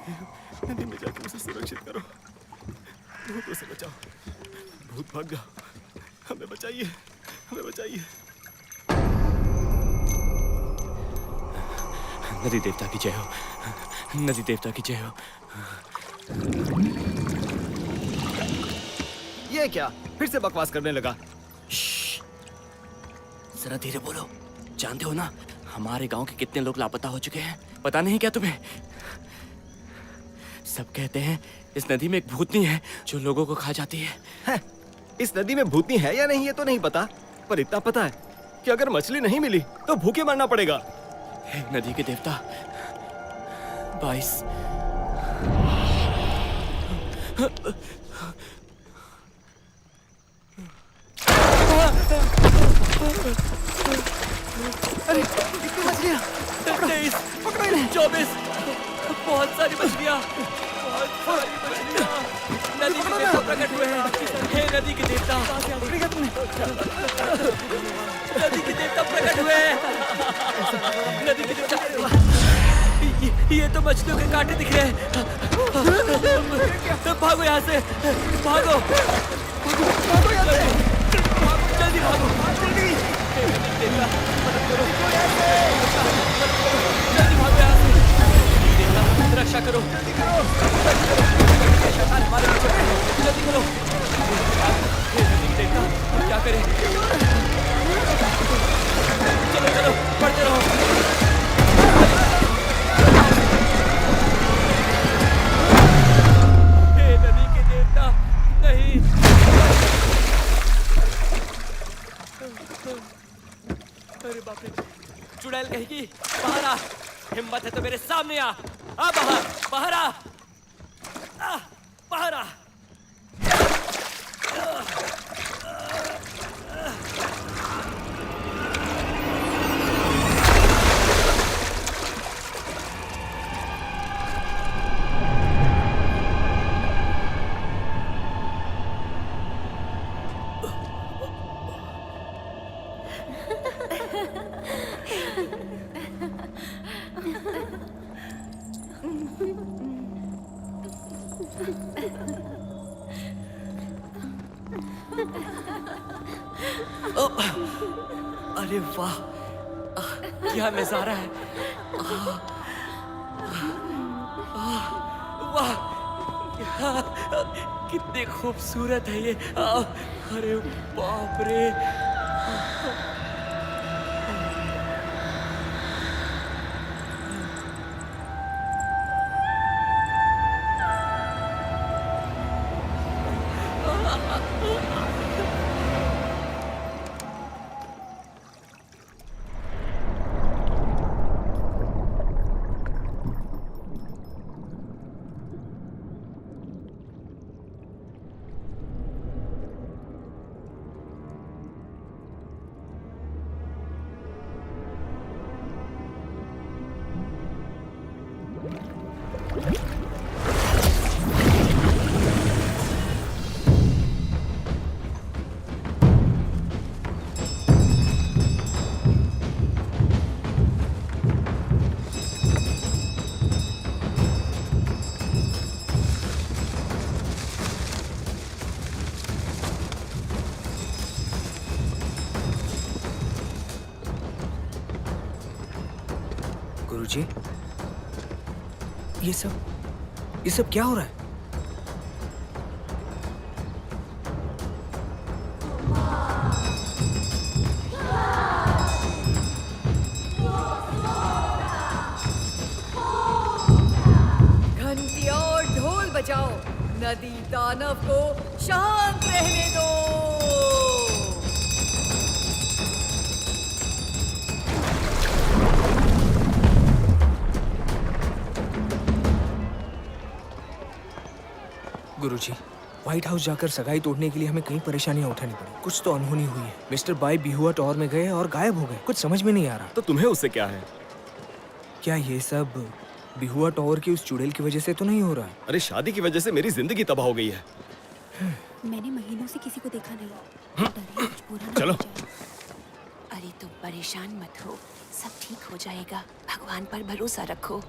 नदी में जाके उसे सुरक्षित करो। भूतों से बचाओ। भूत भाग गया। हमें बचाइए, हमें बचाइए। नदी देवता की जय हो, नदी देवता की जय हो। ये क्या? फिर से बकवास करने लगा। जरा धीरे बोलो। जानते हो ना हमारे गांव के कितने लोग लापता हो चुके हैं? पता नहीं क्या तुम्हें? सब कहते हैं इस नदी में एक भूतनी है जो लोगों को खा जाती है। इस नदी में भूतनी है या नहीं ये तो नहीं पता, पर इतना पता है कि अगर मछली नहीं मिली तो भूखे मरना पड़ेगा। हे नदी के देवता, 22 अरे कितनी मछलियाँ! 23 पकड़ो इन्हें! 24 बहुत सारी मछलियाँ, बहुत सारी मछलियाँ। नदी के देवता प्रकट हुए हैं। हे नदी के देवता, नदी के देवता प्रकट हुए हैं। नदी के देवता, ये तो मछलियों के कांटे दिख रहे हैं। भागो यहाँ से, भागो, भागो यहाँ से, जल्दी भागो, जल्दी। जल्दी भागो यहाँ से। रक्षा करो, शैतान हमारे पीछे है। जल्दी करो। क्या करें? चलो चलो बढ़ते रहो। हे नदी के देवता, नहीं। अरे बाप रे, चुड़ैल कहेगी। बाहर आ, हिम्मत है तो मेरे सामने आ बाहर, बाहर आ, बाहर आ। अरे वाह, क्या नजारा है। वाह, कितने खूबसूरत है ये। अरे बाप रे। गुरुजी, ये सब क्या हो रहा है? घंटी और ढोल बजाओ, नदी दानव को शांत रहने दो। गुरुजी, व्हाइट हाउस जाकर सगाई तोड़ने के लिए हमें कई परेशानियां उठानी पड़ी। कुछ तो अनहोनी हुई है। मिस्टर बाई बिहुआ टॉवर में गए और गायब हो गए। कुछ समझ में नहीं आ रहा। तो तुम्हें उससे क्या है? क्या ये सब बिहुआ टॉवर की उस चुड़ैल की वजह से तो नहीं हो रहा है? अरे शादी की वजह से मेरी जिंदगी तबाह हो गई है। मैंने महीनों से किसी को देखा नहीं। डरे कुछ बुरा ना चलो। हो जाए। अरे तुम परेशान मत हो, सब ठीक हो जाएगा। भगवान पर भरोसा रखो।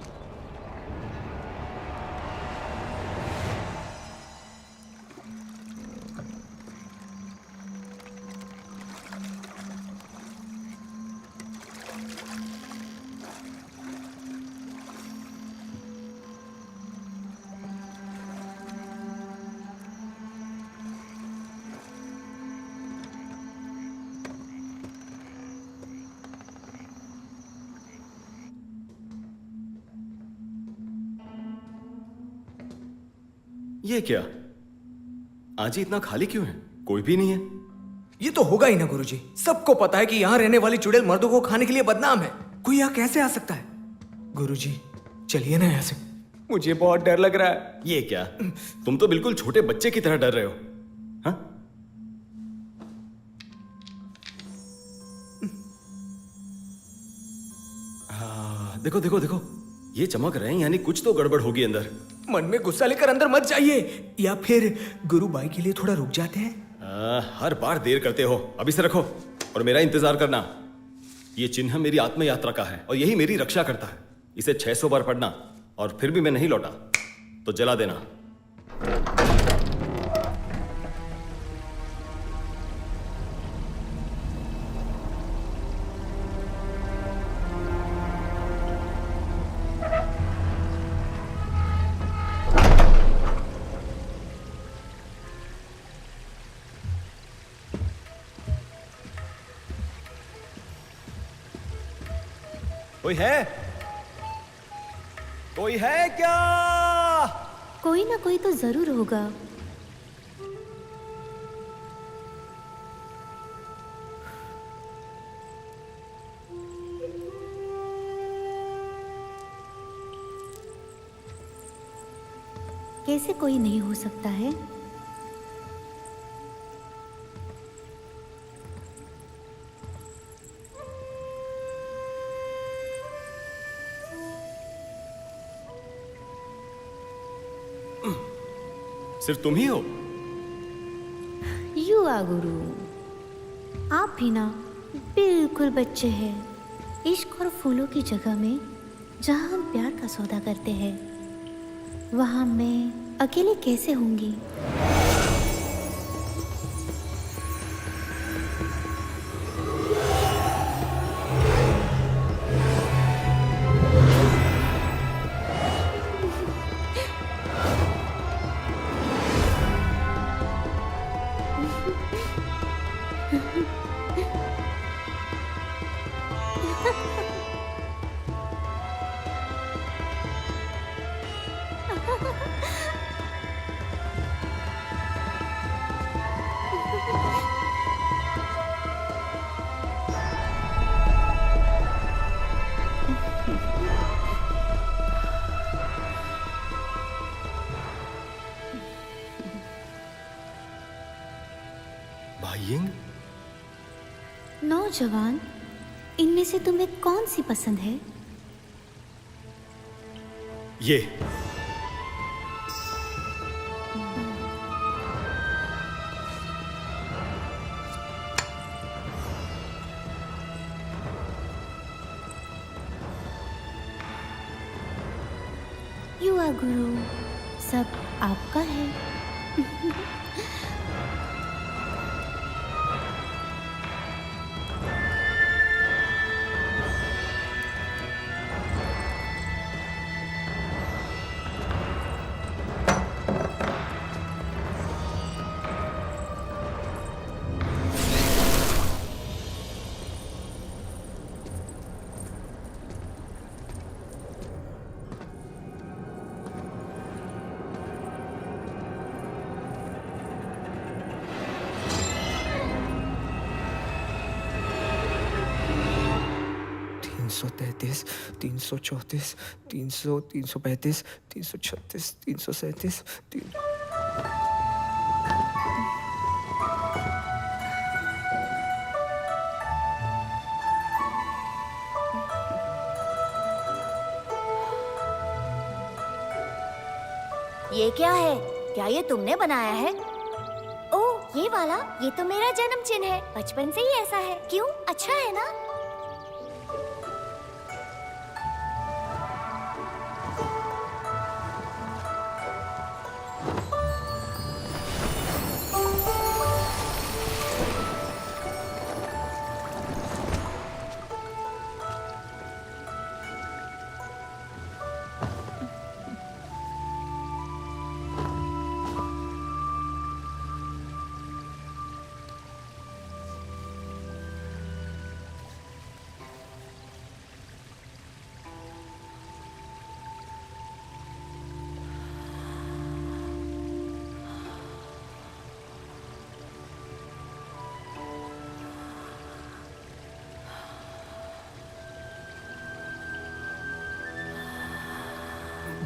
ये क्या? आज ही इतना खाली क्यों है? कोई भी नहीं है। ये तो होगा ही ना गुरुजी। सबको पता है कि यहाँ रहने वाली चुड़ैल मर्दों को खाने के लिए बदनाम है। कोई यहाँ कैसे आ सकता है? गुरुजी चलिए ना यहाँ से, मुझे बहुत डर लग रहा है। ये क्या? तुम तो बिल्कुल छोटे बच्चे की तरह डर रहे हो। हाँ? देखो देखो देखो, ये चमक रहे हैं, यानी कुछ तो गड़बड़ होगी अंदर। मन में गुस्सा लेकर अंदर मत जाइए, या फिर गुरु भाई के लिए थोड़ा रुक जाते हैं। हर बार देर करते हो। अभी से रखो और मेरा इंतजार करना। ये चिन्ह मेरी आत्म यात्रा का है और यही मेरी रक्षा करता है। इसे 600 बार पढ़ना और फिर भी मैं नहीं लौटा तो जला देना। कोई है? कोई है क्या? कोई ना कोई तो जरूर होगा। कैसे कोई नहीं हो सकता है? सिर्फ तुम ही हो? यू आ गुरु। आप भी ना बिल्कुल बच्चे हैं। इश्क और फूलों की जगह में जहाँ हम प्यार का सौदा करते हैं, वहाँ मैं अकेले कैसे होंगी? भाईयिंग? नौजवान, इनमें से तुम्हें कौन सी पसंद है? ये। यू आ गुरु, सब आपका है। सौ 334, 300, 335, 336, 337, ये क्या है? क्या ये तुमने बनाया है? ओह, ये वाला? ये तो मेरा जन्म चिन्ह है। बचपन से ही ऐसा है। क्यों? अच्छा है ना?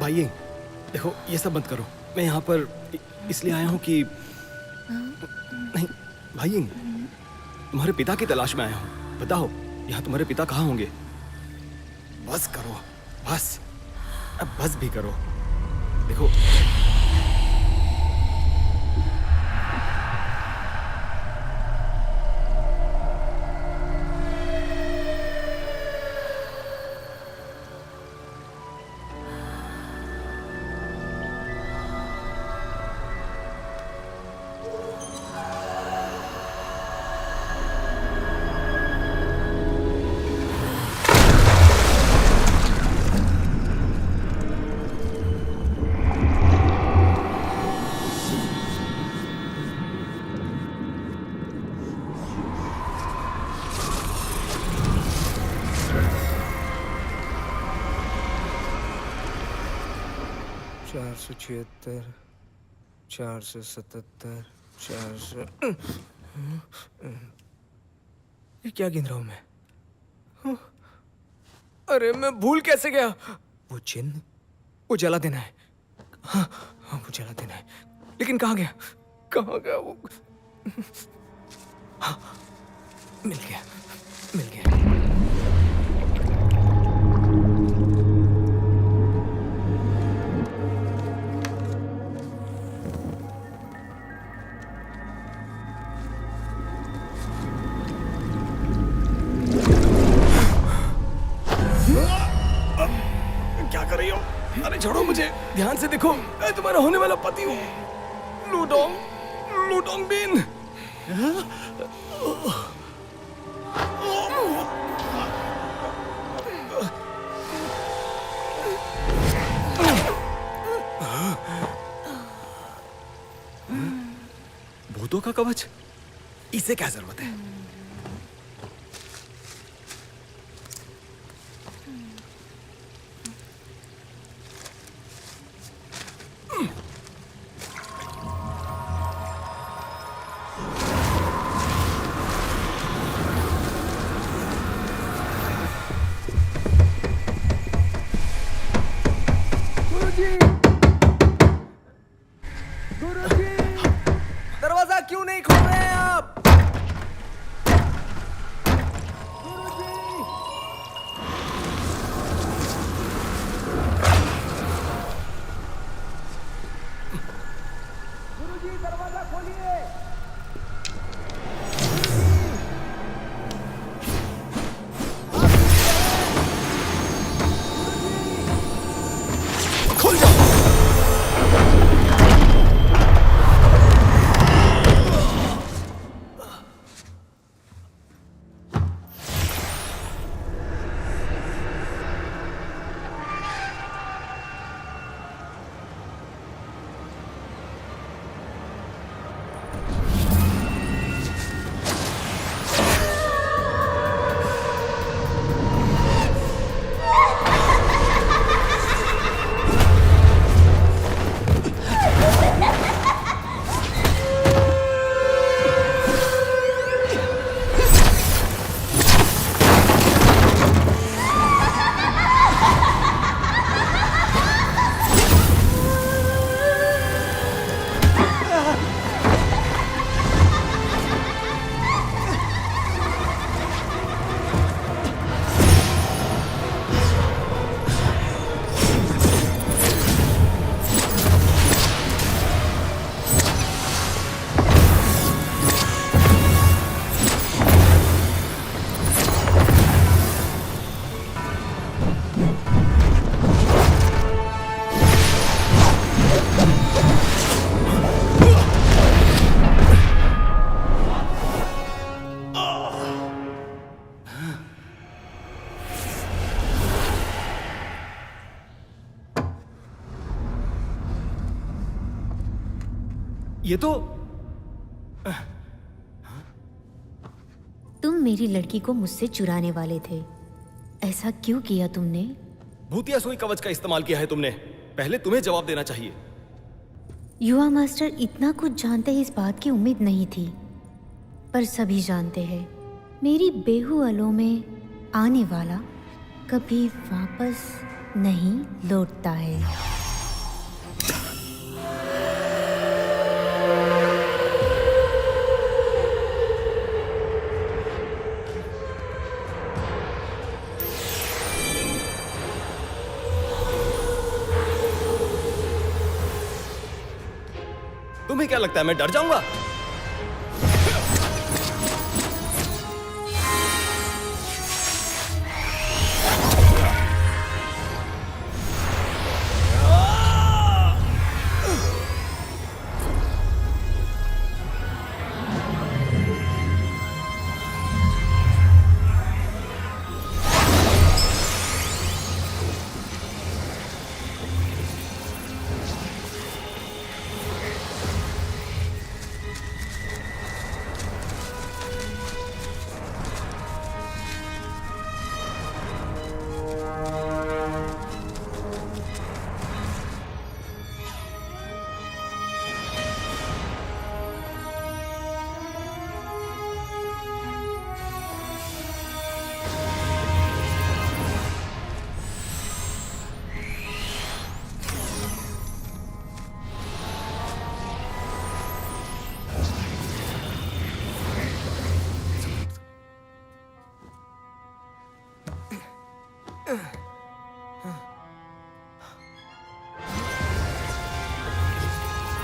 भाई देखो, ये सब मत करो। मैं यहाँ पर इसलिए आया हूँ कि नहीं भाई, तुम्हारे पिता की तलाश में आया हूँ। बताओ यहाँ तुम्हारे पिता कहाँ होंगे? बस करो, बस, अब बस भी करो। देखो चार सौ 477, 400। ये क्या गिन रहा हूं मैं? अरे मैं भूल कैसे गया? वो चिन्ह, वो जला देना है। हाँ हाँ, वो जला देना है, लेकिन कहाँ गया? कहाँ गया वो? हाँ, मिल गया, मिल गया। क्या कर रही हो? अरे छोड़ो मुझे, ध्यान से देखो, मैं तुम्हारा होने वाला पति हूँ। लूडोंग, लूडोंग बिन। भूतों का कवच, इसे क्या जरूरत है? दरवाजा क्यों नहीं खोल रहे हैं आप? गुरुजी, दरवाजा खोलिए। खुल जाओ। ये तो तुम मेरी लड़की को मुझसे चुराने वाले थे। ऐसा क्यों किया तुमने? भूतिया सुई कवच का इस्तेमाल किया है तुमने। पहले तुम्हें जवाब देना चाहिए। युवा मास्टर, इतना कुछ जानते ही इस बात की उम्मीद नहीं थी, पर सभी जानते हैं मेरी बेहू अलो में आने वाला कभी वापस नहीं लौटता है। तुम्हें क्या लगता है मैं डर जाऊंगा?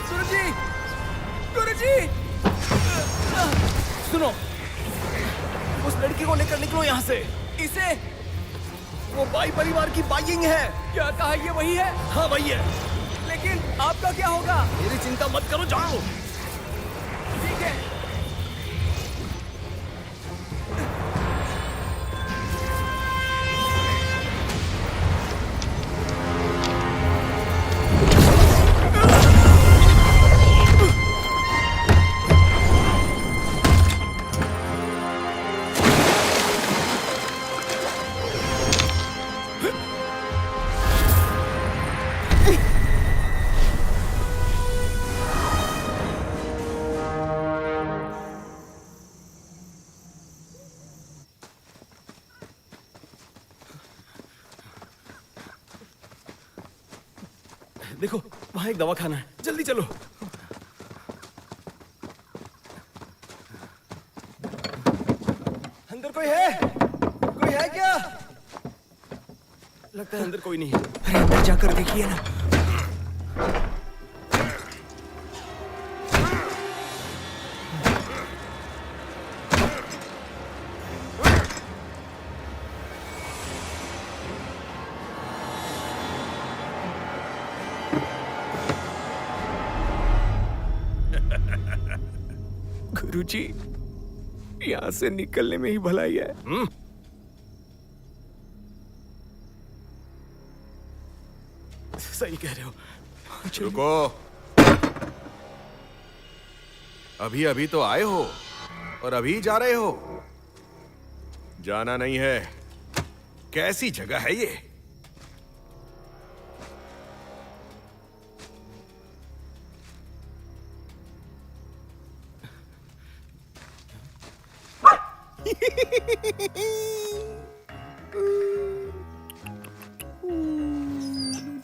गुरुजी, गुरुजी, सुनो, उस लड़की को लेकर निकलो यहाँ से। इसे वो बाई परिवार की बाइंग है। क्या कहा, ये वही है? हाँ वही है। लेकिन आपका क्या होगा? मेरी चिंता मत करो, जाओ। ठीक है। देखो वहां एक दवाखाना है, जल्दी चलो। अंदर कोई है? कोई है क्या? लगता है अंदर कोई नहीं है। अरे अंदर जाकर देखिए ना। गुरुजी, यहाँ से निकलने में ही भलाई है। सही कह रहे हो। रुको, अभी अभी तो आए हो और अभी जा रहे हो? जाना नहीं है। कैसी जगह है ये?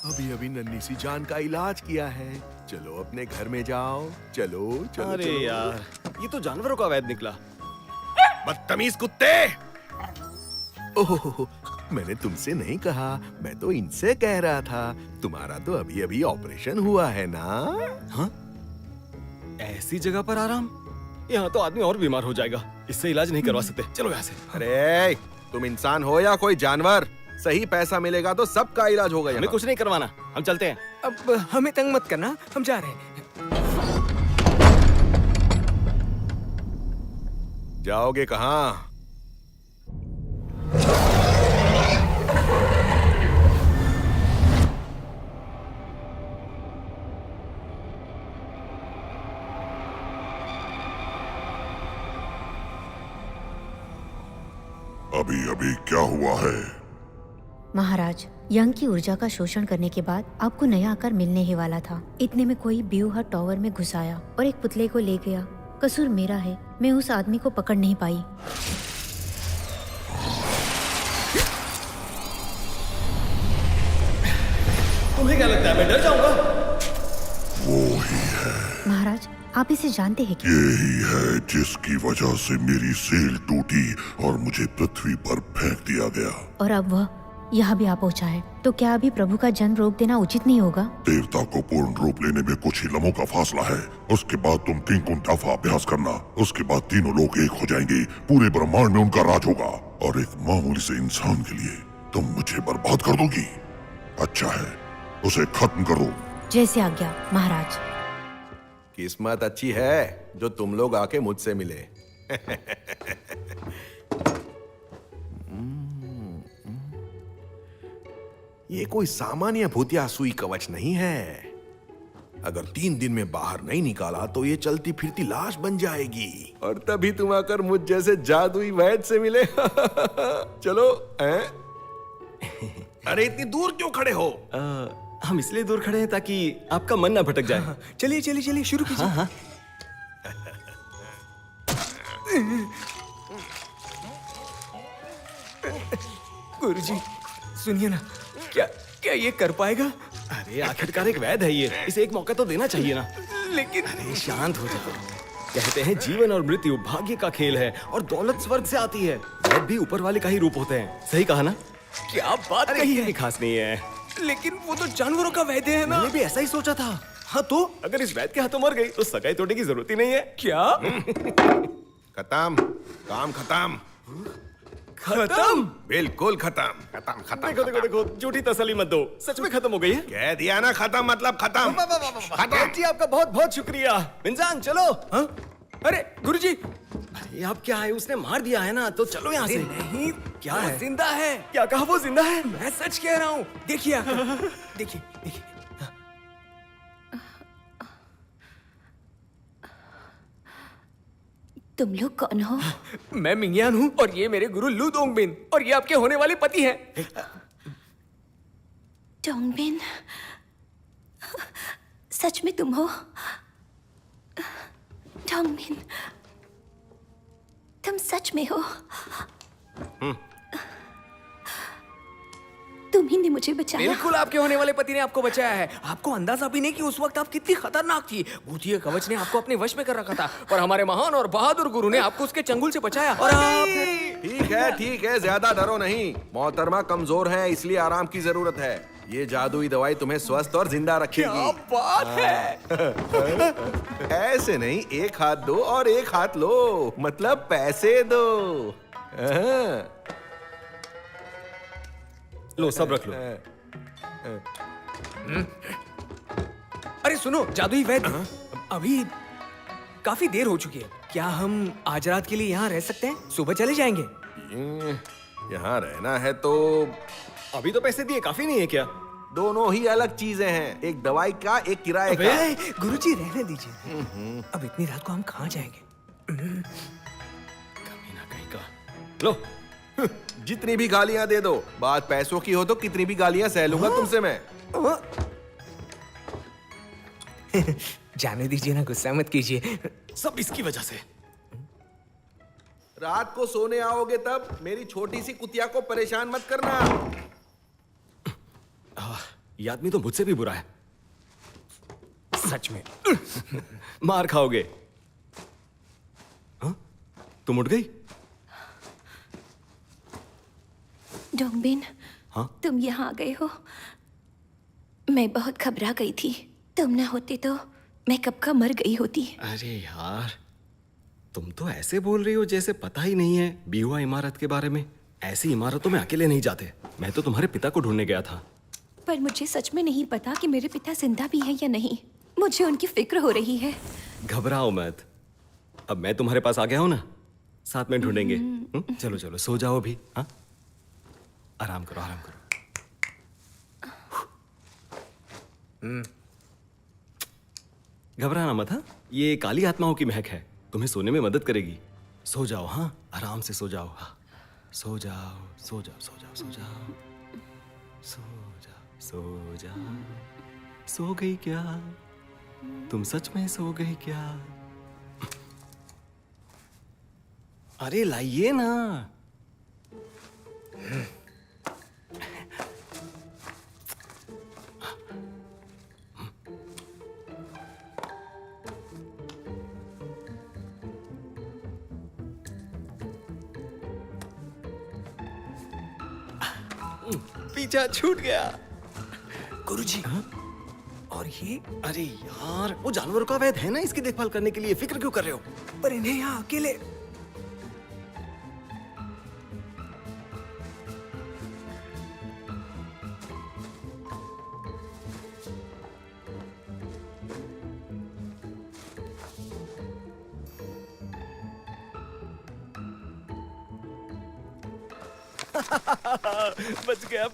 अभी अभी नन्ही सी जान का इलाज किया है। चलो अपने घर में जाओ। चलो चलो। अरे चलो। यार, ये तो जानवरों का वैद निकला। बदतमीज कुत्ते! ओह, मैंने तुमसे नहीं कहा, मैं तो इनसे कह रहा था। तुम्हारा तो अभी अभी ऑपरेशन हुआ है ना? हाँ? ऐसी जगह पर आराम? यहाँ तो आदमी और बीमार हो जाएगा। इससे इलाज नहीं करवा सकते। चलो यहाँ से। अरे तुम इंसान हो या कोई जानवर? सही पैसा मिलेगा तो सबका इलाज होगा। हमें यहाँ कुछ नहीं करवाना, हम चलते हैं। अब हमें तंग मत करना, हम जा रहे हैं। जाओगे कहाँ? अभी अभी क्या हुआ है? महाराज, यंग की ऊर्जा का शोषण करने के बाद आपको नया आकार मिलने ही वाला था। इतने में कोई ब्यूहा टॉवर में घुस आया और एक पुतले को ले गया। कसूर मेरा है, मैं उस आदमी को पकड़ नहीं पाई। मैं डर जाऊंगा? महाराज, आप इसे जानते हैं क्या? यही है जिसकी वजह से मेरी सेल टूटी और मुझे पृथ्वी पर फेंक दिया गया। और अब वह यहाँ भी आ पहुँचा है, तो क्या अभी प्रभु का जन्म रोक देना उचित नहीं होगा? देवता को पूर्ण रूप लेने में कुछ ही लम्हों का फासला है। उसके बाद तुम 3 गुना अभ्यास करना। उसके बाद तीनों लोग एक हो जाएंगे। पूरे ब्रह्मांड में उनका राज होगा। और एक मामूली से इंसान के लिए तुम मुझे बर्बाद कर दोगी? अच्छा है, उसे खत्म करो। जैसे आज्ञा महाराज। किस्मत अच्छी है जो तुम लोग आके मुझसे मिले। ये कोई सामान्य भूतिया सुई कवच नहीं है। अगर 3 दिन में बाहर नहीं निकाला तो ये चलती फिरती लाश बन जाएगी। और तभी तुम आकर मुझ जैसे जादुई वैद्य से मिले। चलो अरे इतनी दूर क्यों खड़े हो? हम इसलिए दूर खड़े हैं ताकि आपका मन ना भटक जाए। चलिए चलिए चलिए, शुरू कीजिए। हाँ। गुरुजी, सुनिए ना, क्या क्या ये कर पाएगा? अरे आखिरकार एक वैद है ये, इसे एक मौका तो देना चाहिए ना। लेकिन अरे शांत हो जाओ। कहते हैं जीवन और मृत्यु भाग्य का खेल है और दौलत स्वर्ग से आती है। वैद भी ऊपर वाले का ही रूप होते हैं। सही कहा ना? क्या बात अरे कही ये है। खास नहीं है। लेकिन वो तो जानवरों का वैद्य है ना। मैंने भी ऐसा ही सोचा था। हाँ तो अगर इस वैद के हाथों मर गई तो सगाई तोड़ने की जरूरत ही नहीं है। क्या? खत्म, काम खत्म, खत्म? बिल्कुल खत्म, खत्म खत्म। देखो देखो देखो, झूठी तसल्ली मत दो, सच में खत्म हो गई है। कह दिया ना खत्म मतलब खत्म। खत्म। जी आपका बहुत बहुत शुक्रिया। इंसान चलो। हाँ? अरे गुरुजी, अरे आप क्या है, उसने मार दिया है ना, तो चलो यहाँ से। नहीं, क्या वो है? जिंदा है। क्या कहा? वो जिंदा है? मैं सच कह रहा हूँ। देखिए आकर। देखिए देखिए। तुम लोग कौन हो? मैं मिंगियान हूँ और ये मेरे गुरु लू दोंगबिन और ये आपके होने वाले पति हैं। डोंगबिन, सच में तुम हो? डोंगबिन, तुम सच में हो? तुम ही ने मुझे बचाया। बिल्कुल, आपके होने वाले पति ने आपको बचाया है। आपको अंदाजा भी नहीं कि उस वक्त आप कितनी खतरनाक थी। भूतिया कवच ने आपको अपने वश में कर रखा था, पर हमारे महान और बहादुर गुरु ने आपको उसके चंगुल से बचाया। और आप ठीक है, ज्यादा डरो नहीं। मोहतरमा कमजोर है, इसलिए आराम की जरूरत है। ये जादुई दवाई तुम्हें स्वस्थ और जिंदा क्या रखेगी। बात है। ऐसे नहीं, एक हाथ दो और एक हाथ लो, मतलब पैसे दो। लो सब रख लो। अरे सुनो जादुई वैद्य, अभी काफी देर हो चुकी है। क्या हम आज रात के लिए यहाँ रह सकते हैं? सुबह चले जाएंगे। यहाँ रहना है तो अभी तो पैसे दिए काफी नहीं है क्या? दोनों ही अलग चीजें हैं। एक दवाई का, एक किराए का। गुरुजी रहने दीजिए। अब इतनी रात को हम कहाँ जाएंगे? कमीना कहीं का। लो जितनी भी गालियां दे दो, बात पैसों की हो तो कितनी भी गालियां सह लूंगा तुमसे मैं। जाने दीजिए ना, गुस्सा मत कीजिए। सब इसकी वजह से। रात को सोने आओगे तब मेरी छोटी सी कुतिया को परेशान मत करना। ये आदमी तो मुझसे भी बुरा है। सच में। मार खाओगे। हाँ? तुम उठ गई? डोंगबिन, हाँ? तुम यहाँ आ गए हो। मैं बहुत घबरा गई थी। तुम ना होते तो मैं कब का मर गई होती। अरे यार, तुम तो ऐसे बोल रही हो जैसे पता ही नहीं है बीहुआ इमारत के बारे में। ऐसी इमारतों में अकेले नहीं जाते। मैं तो तुम्हारे पिता को ढूंढने गया था। पर मुझे सच में नहीं पता कि मेरे पिता जिंदा भी हैं या नहीं। मुझे उनकी फिक्र हो रही है। घबराओ मत, अब मैं तुम्हारे पास आ गया हूं ना, साथ में ढूंढेंगे। चलो चलो सो जाओ अभी। हाँ, आराम करो आराम करो। घबराना मत। हाँ, ये काली आत्माओं की महक है, तुम्हें सोने में मदद करेगी। सो जाओ। हाँ, आराम से सो जाओ। हाँ, सो जाओ सो जाओ सो जाओ सो जाओ सो जाओ सो जाओ। सो गई क्या तुम? सच में सो गई क्या? अरे लाइए ना। पीछा छूट गया। गुरुजी, और ये अरे यार, वो जानवरों का वैद है ना, इसकी देखभाल करने के लिए फिक्र क्यों कर रहे हो? पर इन्हें यहाँ अकेले।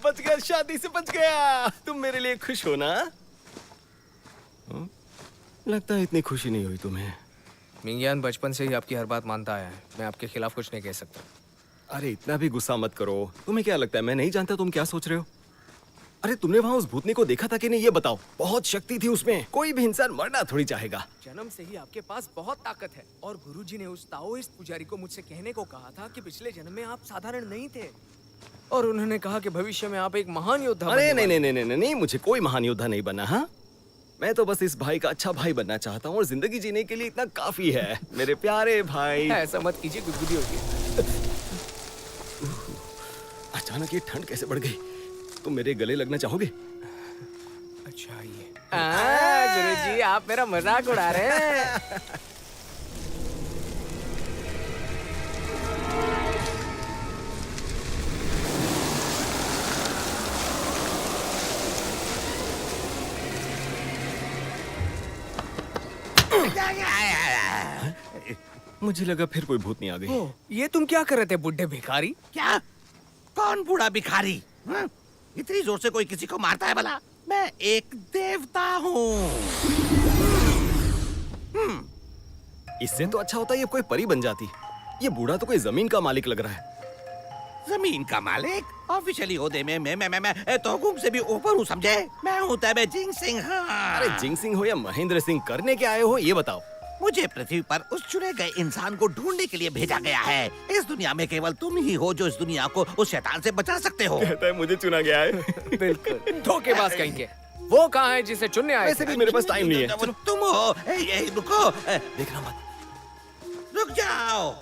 बच गया, शादी से बच गया। तुम मेरे लिए खुश हो ना? लगता है इतनी खुशी नहीं हुई तुम्हें। मिंगियान बचपन से ही आपकी हर बात मानता आया है। मैं आपके खिलाफ कुछ नहीं कह सकता। अरे इतना भी गुस्सा मत करो। तुम्हें क्या लगता है मैं नहीं जानता तुम क्या सोच रहे हो? अरे तुमने वहां उस भूतनी को देखा था कि नहीं, ये बताओ। बहुत शक्ति थी उसमें, कोई भी इंसान मरना थोड़ी चाहेगा। जन्म से ही आपके पास बहुत ताकत है। और गुरुजी ने उस ताओइस्ट पुजारी को मुझसे कहने को कहा था कि पिछले जन्म में आप साधारण नहीं थे, और उन्होंने कहा कि भविष्य में आप एक महान योद्धा अरे बनने वाले। नहीं, मुझे कोई महान योद्धा नहीं बनना। हाँ, मैं तो बस इस भाई का अच्छा भाई बनना चाहता हूँ और जिंदगी जीने के लिए इतना काफी है। मेरे प्यारे भाई। ऐसा मत कीजिए, गुदगुदी होगी। अचानक ये ठंड कैसे बढ़ गई? तुम मेरे गले लगना चाहोगे? अच्छा ये गुरुजी, आप मेरा मजाक उड़ा रहे हैं। मुझे लगा फिर कोई भूतनी आ गई। ये तुम क्या कर रहे थे बुड्ढे भिखारी? क्या? कौन बूढ़ा भिखारी? हाँ? इतनी जोर से कोई किसी को मारता है भला? मैं एक देवता हूँ। इससे तो अच्छा होता ये कोई परी बन जाती। ये बूढ़ा तो कोई जमीन का मालिक लग रहा है। जमीन का मालिक? ऑफिशियली ओहदे में मैं तोगुम से भी ऊपर हूँ, समझे? मैं हूँ तबे जिंग सिंह। हाँ। अरे जिंग सिंह हो या महेंद्र सिंह, करने के आए हो ये बताओ। मुझे पृथ्वी पर उस चुने गए इंसान को ढूंढने के लिए भेजा गया है। इस दुनिया में केवल तुम ही हो जो इस दुनिया को उस शैतान से बचा सकते हो। कहता है मुझे चुना गया है। बिल्कुल धोखेबाज कहीं के। वो कहाँ है जिसे चुनने आए वैसे थे? भी मेरे पास टाइम नहीं है। तुम हो। रुको, देखना मत। रुक जाओ।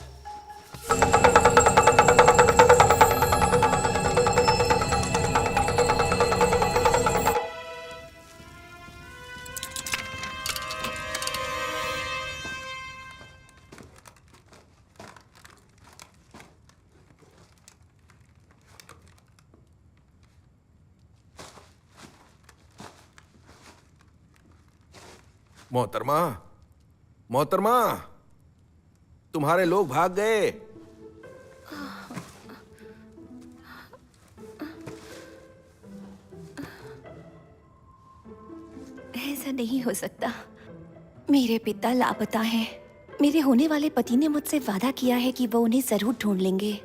मोहतरमा, मोहतरमा, तुम्हारे लोग भाग गए। ऐसा नहीं हो सकता। मेरे पिता लापता हैं। मेरे होने वाले पति ने मुझसे वादा किया है कि वो उन्हें जरूर ढूंढ लेंगे।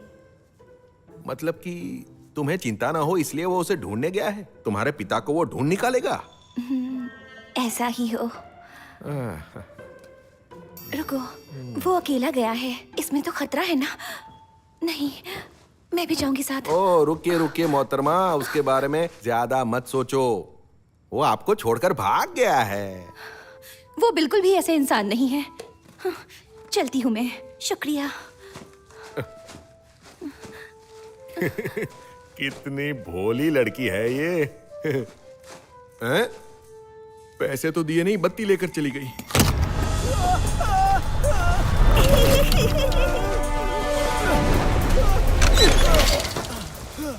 मतलब कि तुम्हें चिंता ना हो इसलिए वो उसे ढूंढने गया है। तुम्हारे पिता को वो ढूंढ निकालेगा। ऐसा ही हो। रुको, वो अकेला गया है, इसमें तो खतरा है ना? नहीं, मैं भी जाऊंगी साथ। ओ रुकिए रुकिए मोहतरमा, उसके बारे में ज्यादा मत सोचो। वो आपको छोड़कर भाग गया है। वो बिल्कुल भी ऐसे इंसान नहीं है। हाँ, चलती हूँ मैं। शुक्रिया। कितनी भोली लड़की है ये। हैं? पैसे तो दिए नहीं, बत्ती लेकर चली गई।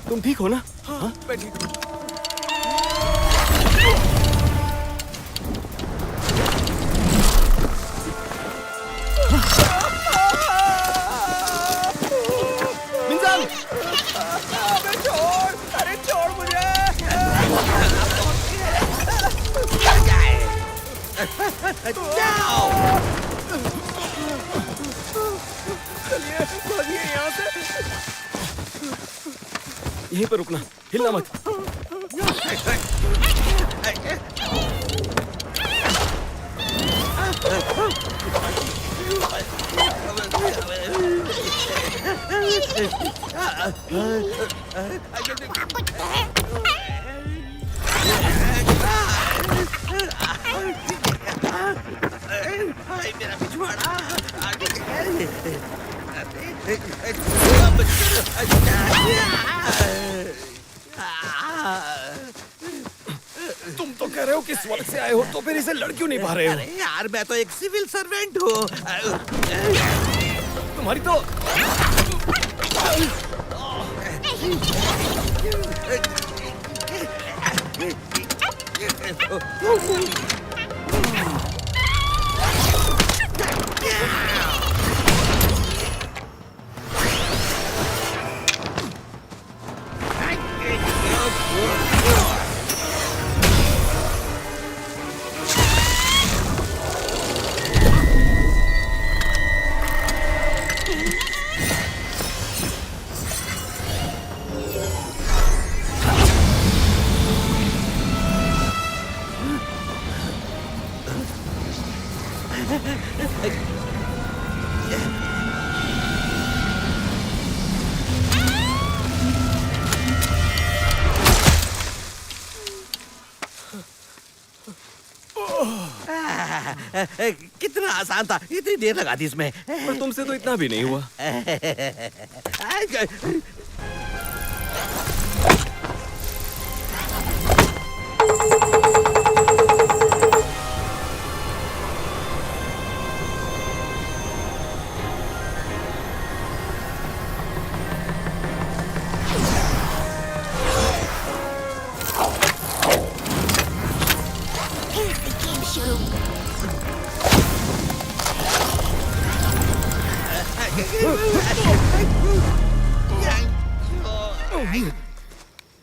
तुम ठीक हो ना? हाँ, मैं ठीक हूँ। मिंजाल! अरे छोड़ मुझे! जाओ। चलिए, भागिए यहाँ से। यहीं पर रुकना, हिलना मत। हाय मेरा पिछवाड़ा। कह रहे हो कि स्वर्ग से आए हो तो फिर इसे लड़ क्यों नहीं पा रहे हो? अरे यार मैं तो एक सिविल सर्वेंट हूँ। तुम्हारी तो कितना आसान था, इतनी देर लगा दी इसमें। पर तुमसे तो इतना भी नहीं हुआ।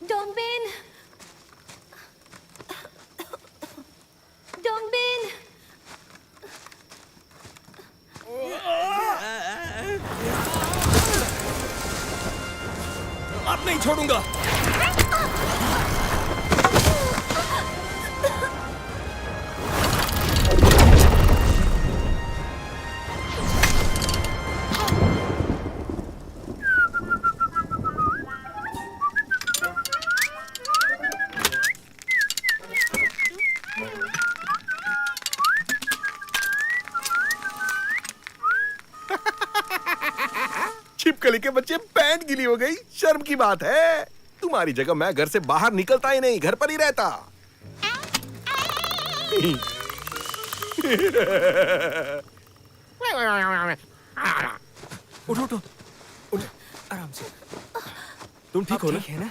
डोंगबिन, डोंगबिन, अब नहीं छोड़ूंगा। छिपकली के बच्चे पैंट गीली हो गई, शर्म की बात है। तुम्हारी जगह मैं घर से बाहर निकलता ही नहीं, घर पर ही रहता। उठो उठो उठो, आराम से। तुम ठीक हो ना? है ना?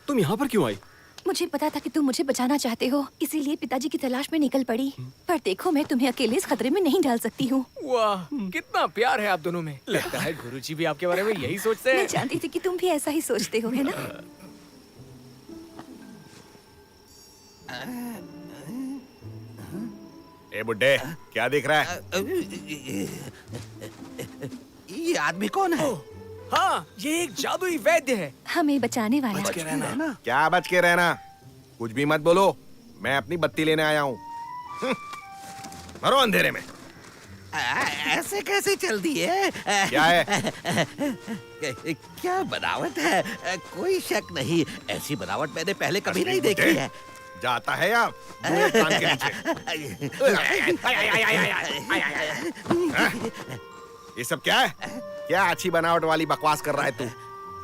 तुम यहाँ पर क्यों आई? मुझे पता था कि तुम मुझे बचाना चाहते हो, इसीलिए पिताजी की तलाश में निकल पड़ी। पर देखो, मैं तुम्हें अकेले इस खतरे में नहीं डाल सकती हूँ। वाह, कितना प्यार है आप दोनों में। लगता है गुरुजी भी आपके बारे में यही सोचते मैं हैं। जानती थी कि तुम भी ऐसा ही सोचते हो, है ना? ए बुड्ढे, क्या देख रहा है? ये आदमी कौन है? हाँ, ये एक जादुई वैद्य है। हमें बचाने वाला। क्या बच के रहना? कुछ भी मत बोलो, मैं अपनी बत्ती लेने आया हूँ। मरो अंधेरे में। ऐसे कैसे चल दिए? क्या है? क्या बनावट है? कोई शक नहीं, ऐसी बनावट मैंने पहले कभी नहीं देखी है। जाता है आप मुंह कान के नीचे। ये सब क्या है? क्या अच्छी बनावट वाली बकवास कर रहा है तू?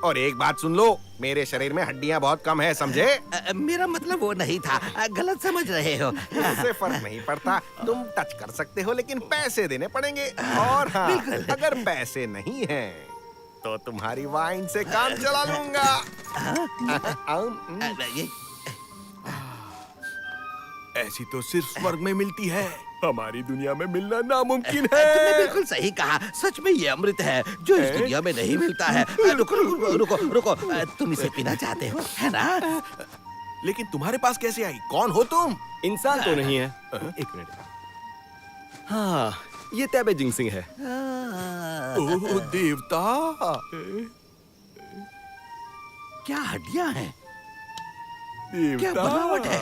और एक बात सुन लो, मेरे शरीर में हड्डियां बहुत कम है, समझे? मेरा मतलब वो नहीं था, गलत समझ रहे हो। उससे फर्क नहीं पड़ता, तुम टच कर सकते हो लेकिन पैसे देने पड़ेंगे। और हाँ, अगर पैसे नहीं हैं तो तुम्हारी वाइन से काम चला लूंगा। ऐसी तो सिर्फ स्वर्ग में मिलती है, हमारी दुनिया में मिलना नामुमकिन है। तुमने बिल्कुल सही कहा, सच में ये अमृत है जो इस दुनिया में नहीं मिलता है। रुको रुको रुको रुको, तुम इसे पीना चाहते हो, है ना? लेकिन तुम्हारे पास कैसे आई? कौन हो तुम? इंसान तो नहीं है। एक मिनट। हाँ, ये तैबे जिंगसिंग है। ओह देवता, क्या हड्डियां हैं? देवता, क्या बनावट है?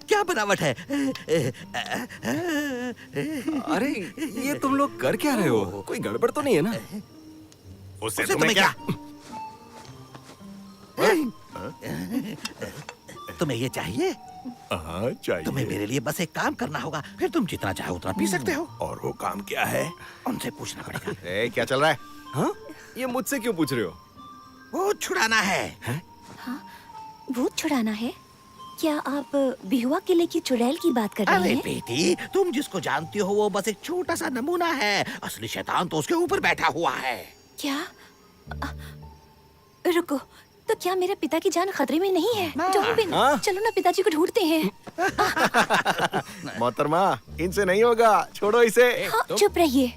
क्या बनावट है? अरे, ये तुम लोग कर क्या रहे हो? कोई गड़बड़ तो नहीं है ना? उससे तुम्हें क्या? तुम्हें ये चाहिए? हाँ चाहिए। तुम्हें मेरे लिए बस एक काम करना होगा, फिर तुम जितना चाहो उतना पी सकते हो। और वो काम क्या है? उनसे पूछना पड़ेगा। क्या चल रहा है? हाँ? ये मुझसे क्यों पूछ रहे हो? वो छुड़ाना है। भूत छुड़ाना है? क्या आप बिहुआ किले की चुड़ैल की बात कर रहे अरे हैं? बेटी, तुम जिसको जानती हो वो बस एक छोटा सा नमूना है। असली शैतान तो उसके ऊपर बैठा हुआ है। क्या? रुको, तो क्या मेरे पिता की जान खतरे में नहीं है? डॉम्बिन, चलो ना पिताजी को ढूंढते हैं। मोहतरमा, इनसे नहीं होगा, छोड़ो इसे। हाँ, चुप रहिए।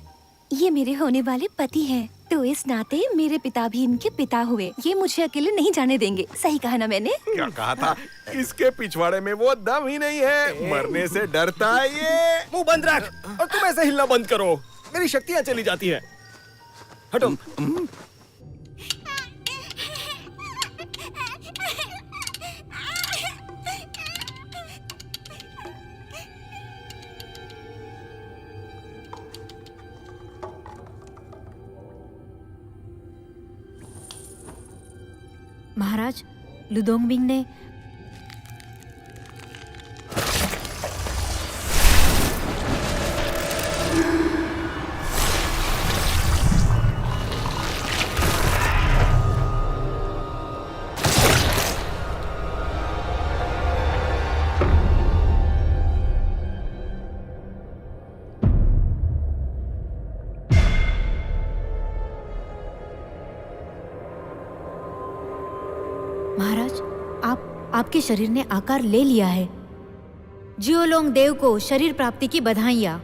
ये मेरे होने वाले पति हैं, तो इस नाते मेरे पिता भी इनके पिता हुए। ये मुझे अकेले नहीं जाने देंगे। सही कहा ना मैंने? क्या कहा था? इसके पिछवाड़े में वो दम ही नहीं है, मरने से डरता है ये। मुंह बंद रख और तुम ऐसे हिलना बंद करो, मेरी शक्तियां चली जाती हैं। हटो। महाराज, लुदोंगबिंग ने महाराज, आपके शरीर ने आकार ले लिया है। जियोलोंग देव को शरीर प्राप्ति की बधाइयाँ।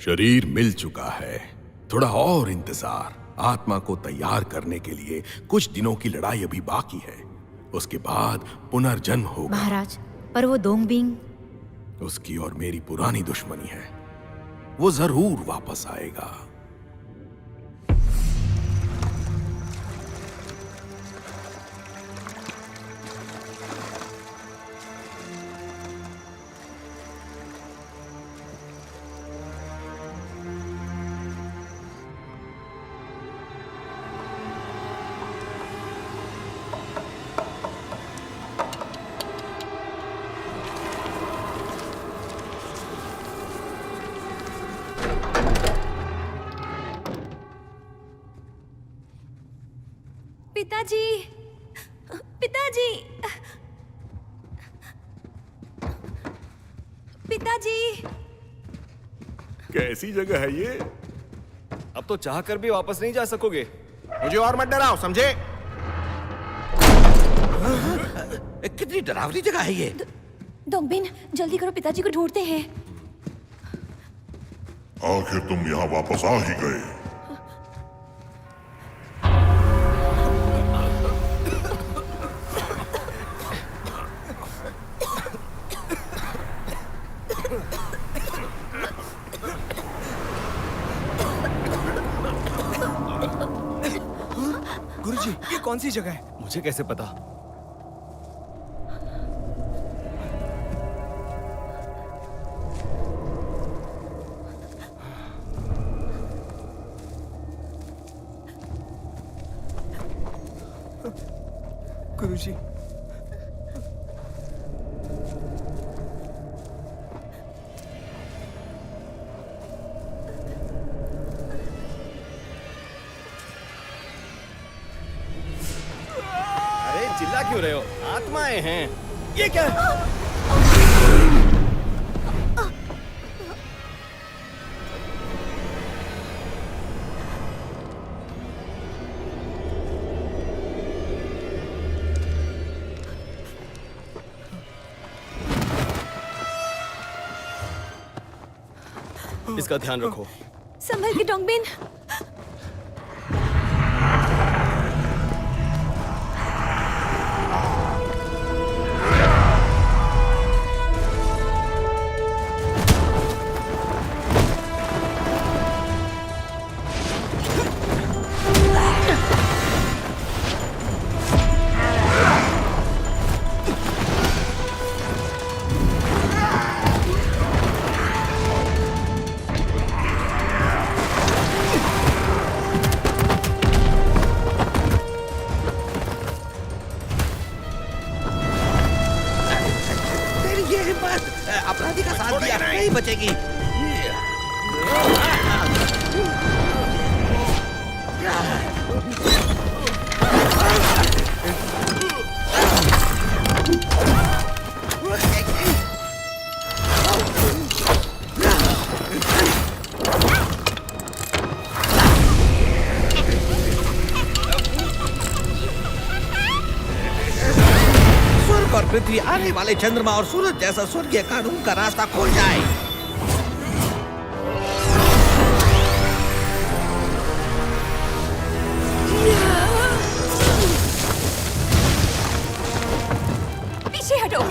शरीर मिल चुका है, थोड़ा और इंतजार। आत्मा को तैयार करने के लिए कुछ दिनों की लड़ाई अभी बाकी है, उसके बाद पुनर्जन्म होगा। महाराज, पर वो दोंगबिंग। उसकी और मेरी पुरानी दुश्मनी है, वो जरूर वापस आएगा। पिताजी, पिताजी, पिताजी। कैसी जगह है ये? अब तो चाह कर भी वापस नहीं जा सकोगे। मुझे और मत डराओ, समझे? कितनी डरावनी जगह है ये। दोंगबिन, जल्दी करो, पिताजी को ढूंढते हैं। आखिर तुम यहाँ वापस आ ही गए। गुरुजी, ये कौन सी जगह है? मुझे कैसे पता? गुरुजी, अरे चिल्ला क्यों रहे हो? आत्माएं हैं। ये क्या है? इसका ध्यान रखो। संभल के डोंगबिन। तेरी ये हिम्मत, अपराधी का साथ दिया, नहीं बचेगी। पृथ्वी आने वाले चंद्रमा और सूरज जैसा स्वर्गीय कानून का रास्ता खोल जाए। पीछे हटो।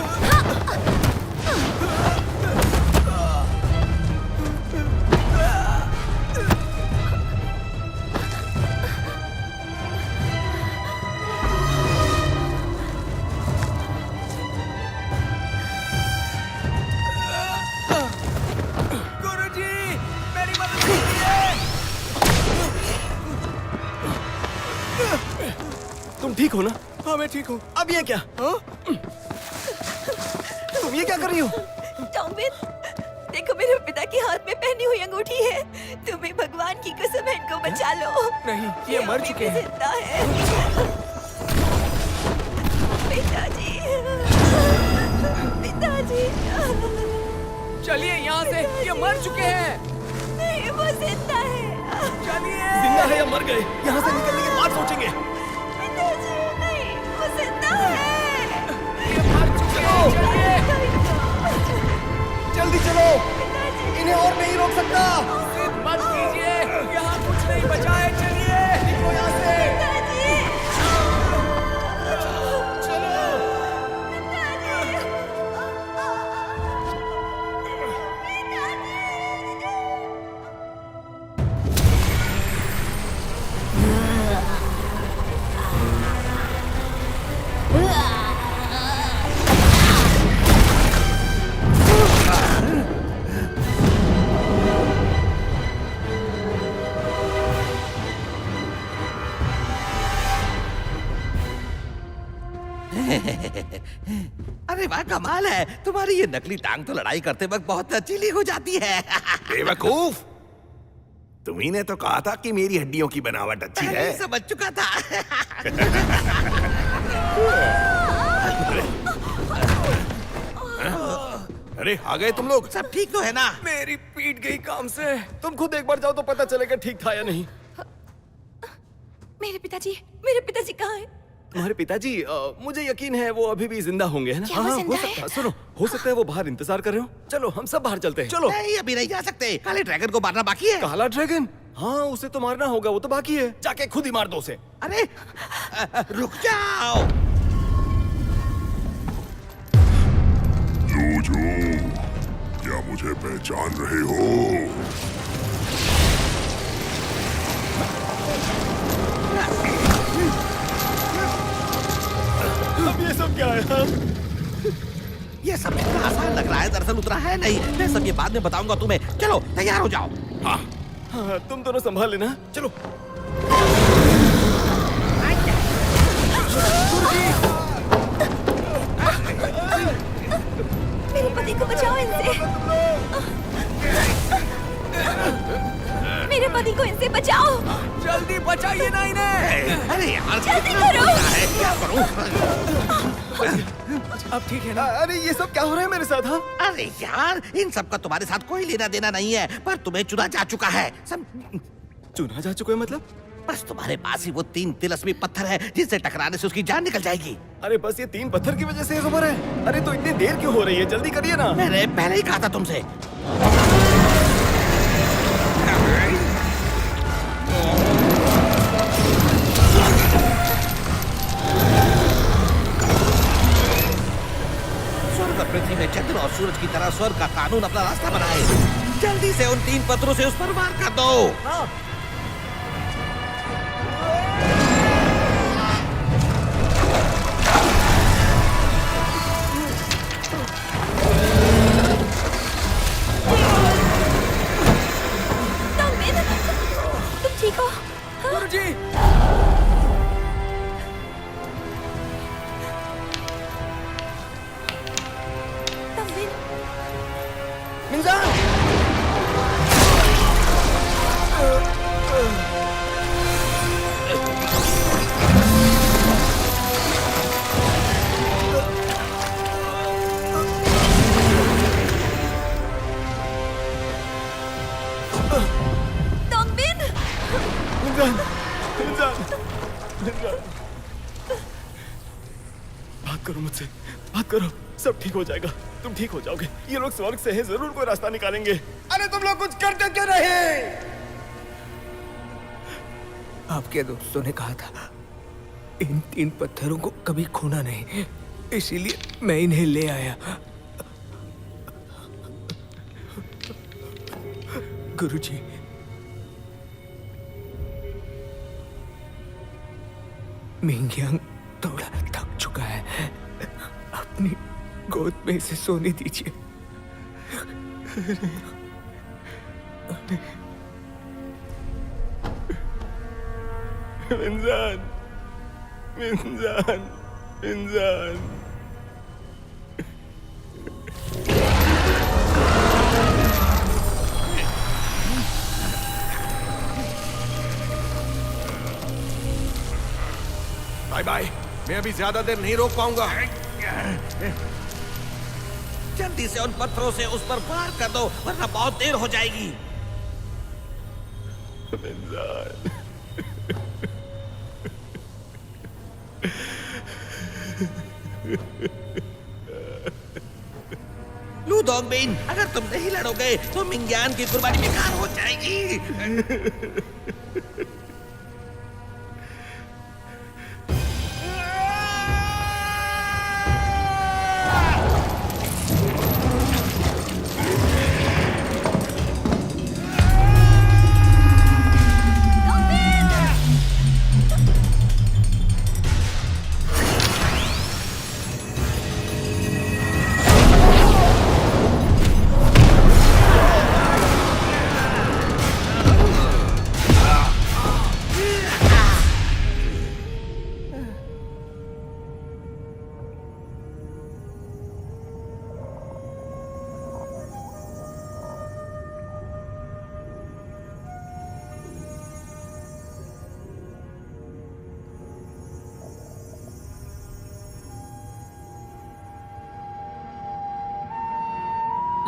गुरुजी, मेरी मदद कीजिए। तुम ठीक हो ना? हाँ मैं ठीक हूँ। अब ये क्या? हाँ? तुम ये क्या कर रही हो? टॉम्बिन, देखो मेरे पिता के हाथ में पहनी हुई अंगूठी है। तुम्हें भगवान की कसम है, इनको बचा लो। नहीं, ये मर अभी चुके भी हैं। जिंदा है। पिताजी, पिताजी, चलिए यहाँ से, ये मर चुके हैं। नहीं वो जिंदा है। चलिए। जिंदा है या मर गए? यहाँ से निकलने के बाद सोचेंगे। पिताजी नहीं, वो जिंदा है। ये मर चुके हैं। चलिए। जल्दी चलो, इन्हें और नहीं रोक सकता। जिद मत कीजिए, यहाँ कुछ नहीं बचा है। चलिए, निकलो यहाँ से। चलो। अरे वाह, कमाल है। तुम्हारी ये नकली टांग तो लड़ाई करते वक्त बहुत लचीली हो जाती है। बेवकूफ, तुम्ही ने तो कहा था कि मेरी हड्डियों की बनावट अच्छी मैं है। भी समझ चुका था। अरे आ गए तुम लोग। सब ठीक तो है ना? मेरी पीट गई काम से। तुम खुद एक बार जाओ तो पता चलेगा ठीक था या नहीं। मेरे पिताजी कहाँ हैं? तुम्हारे पिताजी, मुझे यकीन है वो अभी भी जिंदा होंगे, है ना? क्या वो हाँ, जिंदा हो है? सकता है। सुनो, हो सकता है वो बाहर इंतजार कर रहे हो। चलो हम सब बाहर चलते हैं। चलो। नहीं, अभी नहीं जा सकते। काले ड्रैगन को मारना बाकी है। काला ड्रैगन? हाँ, उसे तो मारना होगा, वो तो बाकी है। जाके खुद ही मार दो उसे। अरे रुक जाओ। जूझू, क्या मुझे पहचान रहे हो? अब ये सब क्या है? हाँ? ये सब इतना आसान लग रहा है, दरअसल उतना है नहीं। मैं सब ये बाद में बताऊंगा तुम्हें। चलो तैयार हो जाओ। हाँ, तुम दोनों संभाल लेना। चलो। मेरे पति को बचाओ इनसे। मेरे पति को इनसे बचाओ। जल्दी बचाइए ना इन्हें। अरे यार, जल्दी कितना करो। गुस्सा है, क्या करूं? अब ठीक है ना? अरे ये सब क्या हो रहा है मेरे साथ? हाँ? अरे यार, इन सब का तुम्हारे साथ कोई लेना देना नहीं है, पर तुम्हें चुना जा चुका है। चुना जा चुका है मतलब? बस तुम्हारे पास ही वो 3 तिलस्मी पत्थर है जिससे टकराने से उसकी जान निकल जाएगी। अरे बस ये 3 पत्थर की वजह से ये उम्र है। अरे तो इतनी देर क्यों हो रही है? जल्दी करिए ना। मैंने पहले ही कहा था तुमसे। स्वर्ग और पृथ्वी में चंद्र और सूरज की तरह स्वर्ग का कानून अपना रास्ता बनाए। जल्दी से उन 3 पत्थरों से उस पर वार कर दो। तन्विन, तुम ठीक हो? गुरुजी, तन्विन, तन्विन, भाग करो मुझसे, बात करो, सब ठीक हो जाएगा, तुम ठीक हो जाओगे। ये लोग स्वर्ग से हैं, जरूर कोई रास्ता निकालेंगे। अरे तुम लोग कुछ करते क्यों नहीं? आपके दोस्तों ने कहा था इन 3 पत्थरों को कभी खोना नहीं, इसीलिए मैं इन्हें ले आया। गुरुजी, मिंग्यांग थोड़ा थक चुका है, अपनी गोद में इसे सोने दीजिए। इंसान, इंसान, इंसान। बाय बाय, मैं अभी ज्यादा देर नहीं रोक पाऊंगा। जल्दी से उन पत्थरों से उस पर पार कर दो, वरना बहुत देर हो जाएगी। लू दोंगबिन, अगर तुम नहीं लड़ोगे तो मिंग्यान की कुर्बानी बेकार हो जाएगी।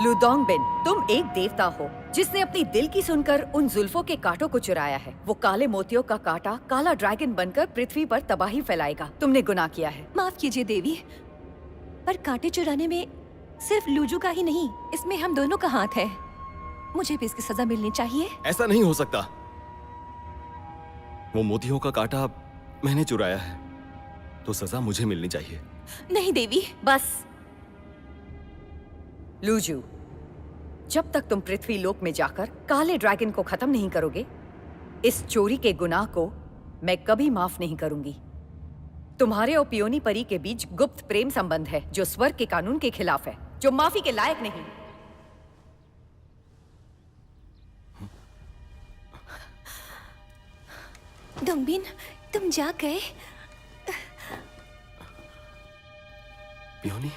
लू दोंगबिन, तुम एक देवता हो जिसने अपनी दिल की सुनकर उन जुल्फों के कांटों को चुराया है। वो काले मोतियों का कांटा काला ड्रैगन बनकर पृथ्वी पर तबाही फैलाएगा। तुमने गुनाह किया है। माफ कीजिए देवी, पर कांटे चुराने में सिर्फ लूजू का ही नहीं, इसमें हम दोनों का हाथ है। मुझे भी इसकी सजा मिलनी चाहिए। ऐसा नहीं हो सकता। वो मोतियों का कांटा मैंने चुराया है, तो सजा मुझे मिलनी चाहिए। नहीं देवी, बस लूजू, जब तक तुम पृथ्वी लोक में जाकर काले ड्रैगन को खत्म नहीं करोगे, इस चोरी के गुनाह को मैं कभी माफ नहीं करूंगी। तुम्हारे और पियोनी परी के बीच गुप्त प्रेम संबंध है जो स्वर्ग के कानून के खिलाफ है, जो माफी के लायक नहीं। दोंगबिन, तुम जाग गए? पियोनी,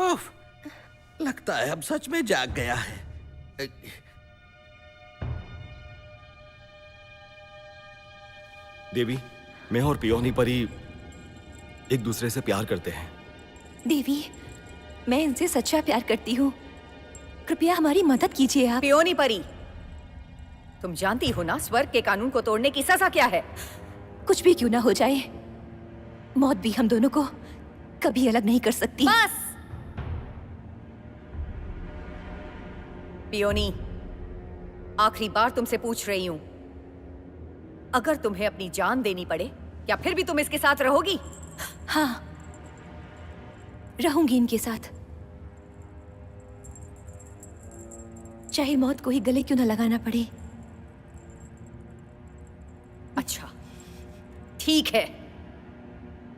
उफ, लगता है अब सच में जाग गया है। देवी, मैं और पियोनी परी एक दूसरे से प्यार करते हैं। देवी, मैं इनसे सच्चा प्यार करती हूँ, कृपया हमारी मदद कीजिए आप। पियोनी परी, तुम जानती हो ना स्वर्ग के कानून को तोड़ने की सजा क्या है? कुछ भी क्यों ना हो जाए, मौत भी हम दोनों को कभी अलग नहीं कर सकती। बस पियोनी, आखिरी बार तुमसे पूछ रही हूं, अगर तुम्हें अपनी जान देनी पड़े, क्या फिर भी तुम इसके साथ रहोगी? हाँ, रहूंगी इनके साथ, चाहे मौत को ही गले क्यों ना लगाना पड़े। अच्छा, ठीक है।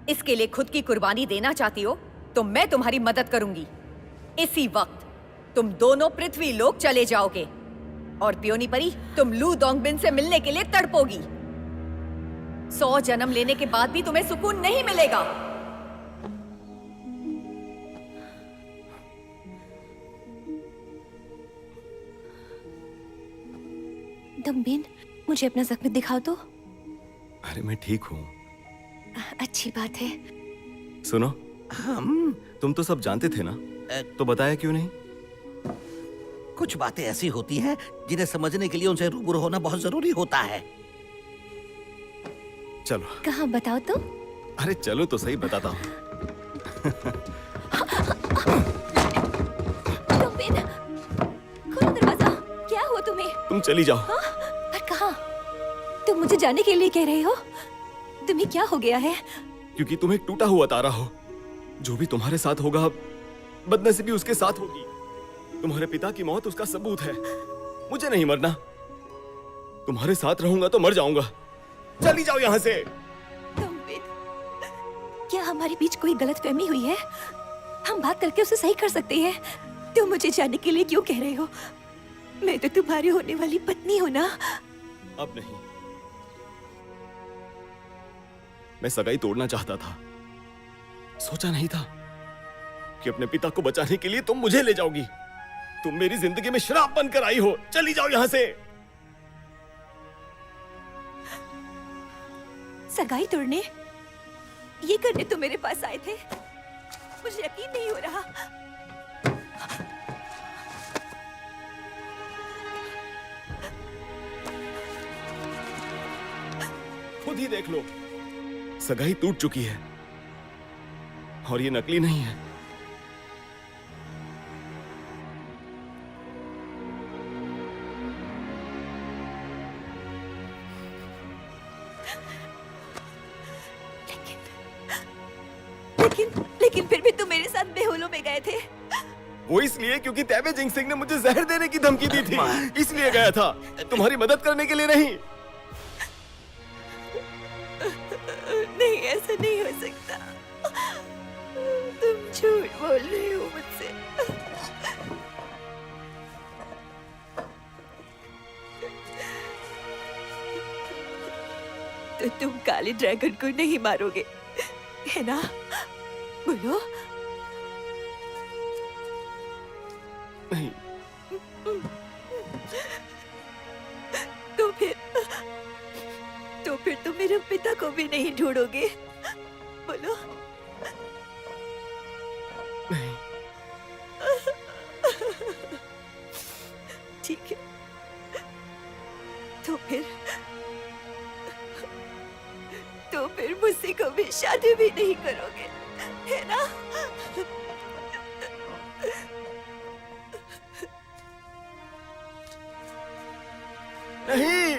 इसके लिए खुद की कुर्बानी देना चाहती हो तो मैं तुम्हारी मदद करूंगी। इसी वक्त तुम दोनों पृथ्वी लोक चले जाओगे और पियोनी परी, तुम लू दोंगबिन से मिलने के लिए तड़पोगी। 100 जन्म लेने के बाद भी तुम्हें सुकून नहीं मिलेगा। दोंगबिन, मुझे अपना जख्म दिखाओ तो। अरे मैं ठीक हूँ। अच्छी बात है। सुनो, तुम तो सब जानते थे ना, तो बताया क्यों नहीं? कुछ बातें ऐसी होती हैं जिन्हें समझने के लिए उनसे रूबरू होना बहुत जरूरी होता है। चलो। कहाँ बताओ तो। अरे चलो तो सही, बताता हूँ। तुम खोलो दरवाजा। क्या हुआ तुम्हें? तुम चली जाओ। हाँ? पर कहाँ? तुम मुझे जाने के लिए कह रहे हो? तुम्हें क्या हो गया है? क्योंकि तुम एक टूटा हुआ तारा हो। जो भी तुम्हारे साथ होगा, बदनसीबी उसके साथ होगी। तुम्हारे पिता की मौत उसका सबूत है। मुझे नहीं मरना। तुम्हारे साथ रहूंगा तो मर जाऊंगा। चली जाओ यहाँ से। क्या हमारे बीच कोई गलतफहमी हुई है? हम बात करके उसे सही कर सकते हैं। तुम मुझे जाने के लिए क्यों कह रहे हो? मैं तो तुम्हारी होने वाली पत्नी हूँ ना। अब नहीं। मैं सगाई तोड़ना चाहता था। सोचा नहीं था कि अपने पिता को बचाने के लिए तुम मुझे ले जाओगी। तुम मेरी जिंदगी में शराब बनकर आई हो। चली जाओ यहां से। सगाई तोड़ने? ये करने तो मेरे पास आए थे। मुझे यकीन नहीं हो रहा। खुद ही देख लो, सगाई टूट चुकी है और ये नकली नहीं है। लेकिन फिर भी तुम मेरे साथ बेहोलो में गए थे। वो इसलिए क्योंकि तेबे सिंह ने मुझे जहर देने की धमकी दी थी, इसलिए गया था, तुम्हारी मदद करने के लिए नहीं। नहीं, ऐसा नहीं हो सकता। तुम झूठ बोल रहे हो मुझसे। तो तुम काले ड्रैगन को नहीं मारोगे, है ना? बोलो। नहीं। तो फिर तुम मेरे पिता को भी नहीं ढूंढोगे? बोलो। नहीं। ठीक है। तो फिर मुझसे कभी शादी भी नहीं करोगे, है ना? नहीं।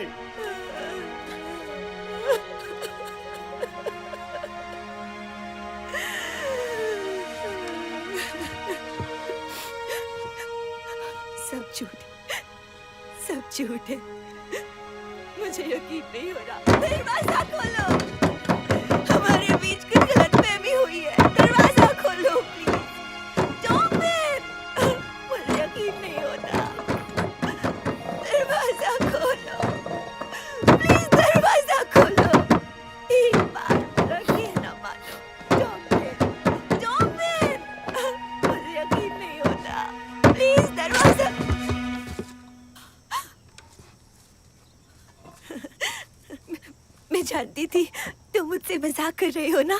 सब झूठ है। मुझे यकीन नहीं हो रहा। दरवाजा खोलो। हमारे बीच कुछ गलतफहमी हुई है। दरवाजा खोलो प्लीज। मुझे यकीन नहीं होता। दरवाजा खोलो प्लीज। दरवाजा खोलो। एक बात रखिए ना मानो। मुझे यकीन नहीं होता। प्लीज दरवाजा। मैं जानती थी तुम मुझसे मजाक कर रहे हो ना।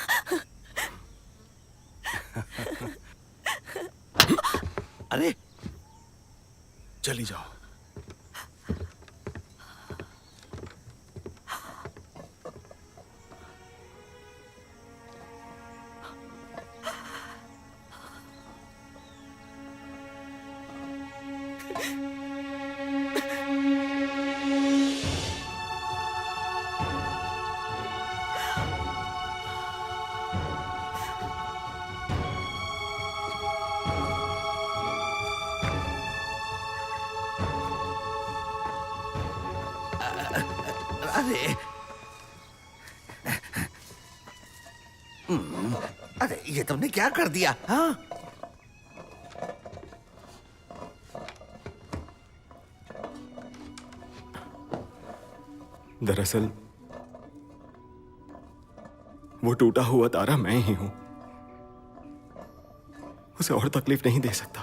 अरे चली जाओ। अरे अरे ये तुमने क्या कर दिया? हाँ? दरअसल वो टूटा हुआ तारा मैं ही हूं। उसे और तकलीफ नहीं दे सकता।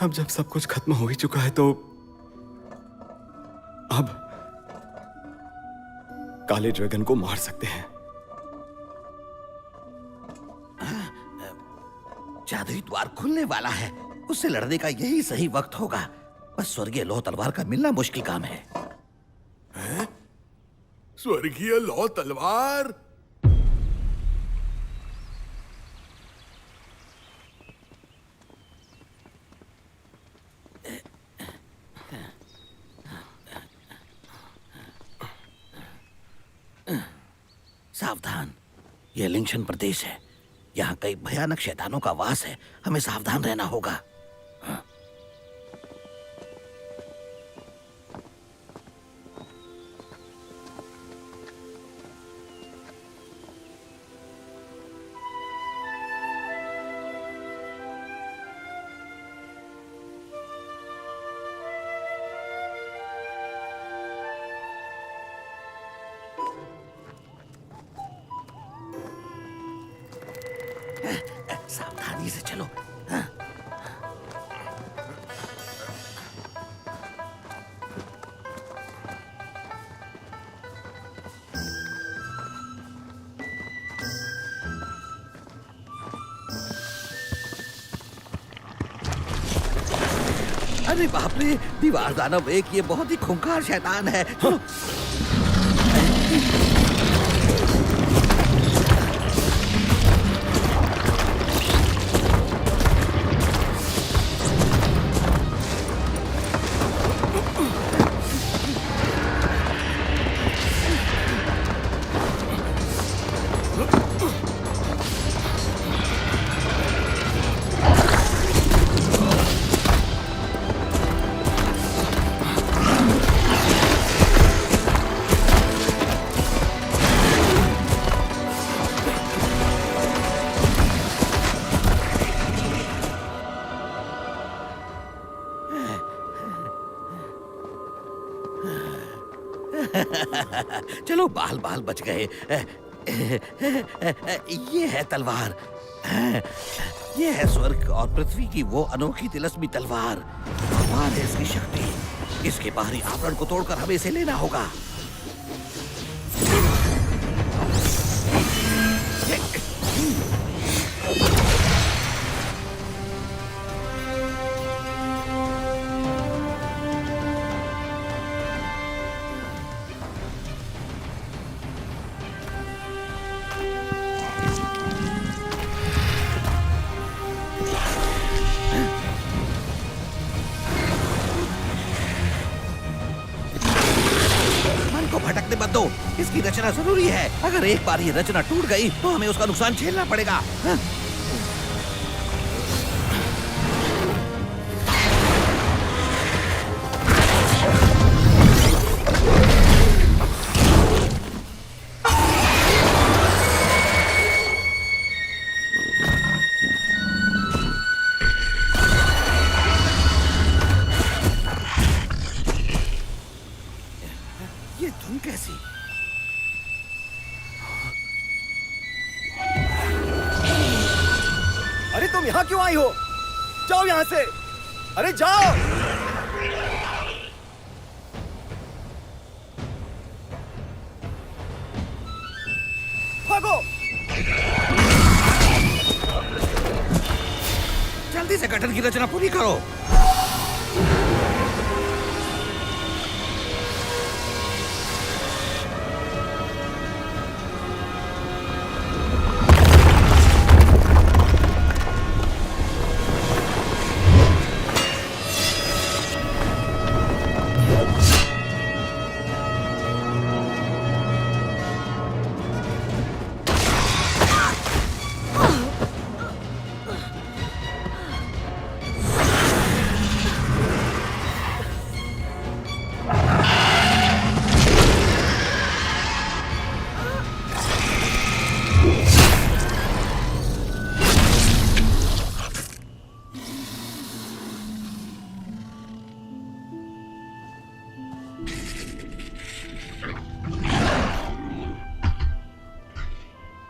अब जब सब कुछ खत्म हो ही चुका है तो अब काले ड्रैगन को मार सकते हैं। जादुई द्वार खुलने वाला है। उससे लड़ने का यही सही वक्त होगा। बस स्वर्गीय लोह तलवार का मिलना मुश्किल काम है। स्वर्गीय लौ तलवार। सावधान, यह लिंगशन प्रदेश है। यहाँ कई भयानक शैतानों का वास है। हमें सावधान रहना होगा। सावधानी से चलो। अरे बाप रे, दीवार दानव एक ये बहुत ही खूंखार शैतान है। चलो, बाल बाल बच गए। ये है तलवार। ये है स्वर्ग और पृथ्वी की वो अनोखी तिलस्मी तलवार। भगवान है इसकी शक्ति। इसके बाहरी आवरण को तोड़कर हमें इसे लेना होगा। भटकने मत दो, इसकी रचना जरूरी है। अगर एक बार ये रचना टूट गई तो हमें उसका नुकसान झेलना पड़ेगा। ये धुन कैसी? अरे तुम यहाँ क्यों आई हो? जाओ यहाँ से। अरे जाओ। भागो। जल्दी से गठन की रचना पूरी करो।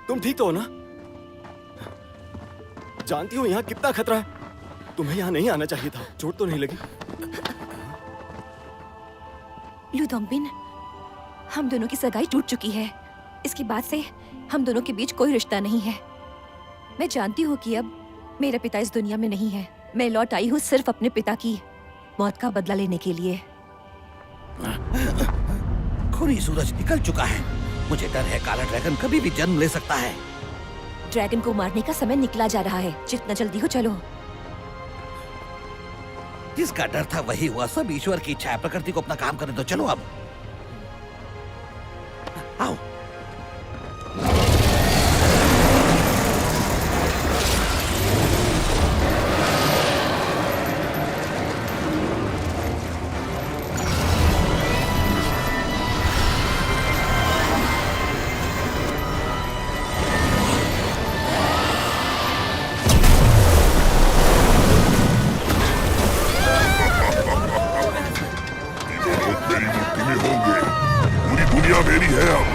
तुम ठीक तो हो ना? जानती हो यहाँ कितना खतरा है। तुम्हें यहाँ नहीं आना चाहिए था। चोट तो नहीं लगी? लू दोंगबिन, हम दोनों की सगाई टूट चुकी है। इसके बाद से हम दोनों के बीच कोई रिश्ता नहीं है। मैं जानती हूँ कि अब मेरा पिता इस दुनिया में नहीं है। मैं लौट आई हूँ सिर्फ अपने पिता की मौत का बदला लेने के लिए। खूनी सूरज निकल चुका है। मुझे डर है काला ड्रैगन कभी भी जन्म ले सकता है। ड्रैगन को मारने का समय निकला जा रहा है। जितना जल्दी हो चलो। जिसका डर था वही हुआ। सब ईश्वर की इच्छा है। प्रकृति को अपना काम करने दो। चलो अब आओ। मेरी मुट्ठी में होंगे। पूरी दुनिया मेरी है अब।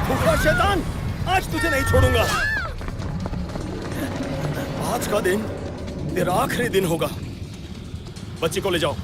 भूखा शैतान, आज तुझे नहीं छोड़ूंगा। आज का दिन तेरा आखिरी दिन होगा। बच्ची को ले जाओ।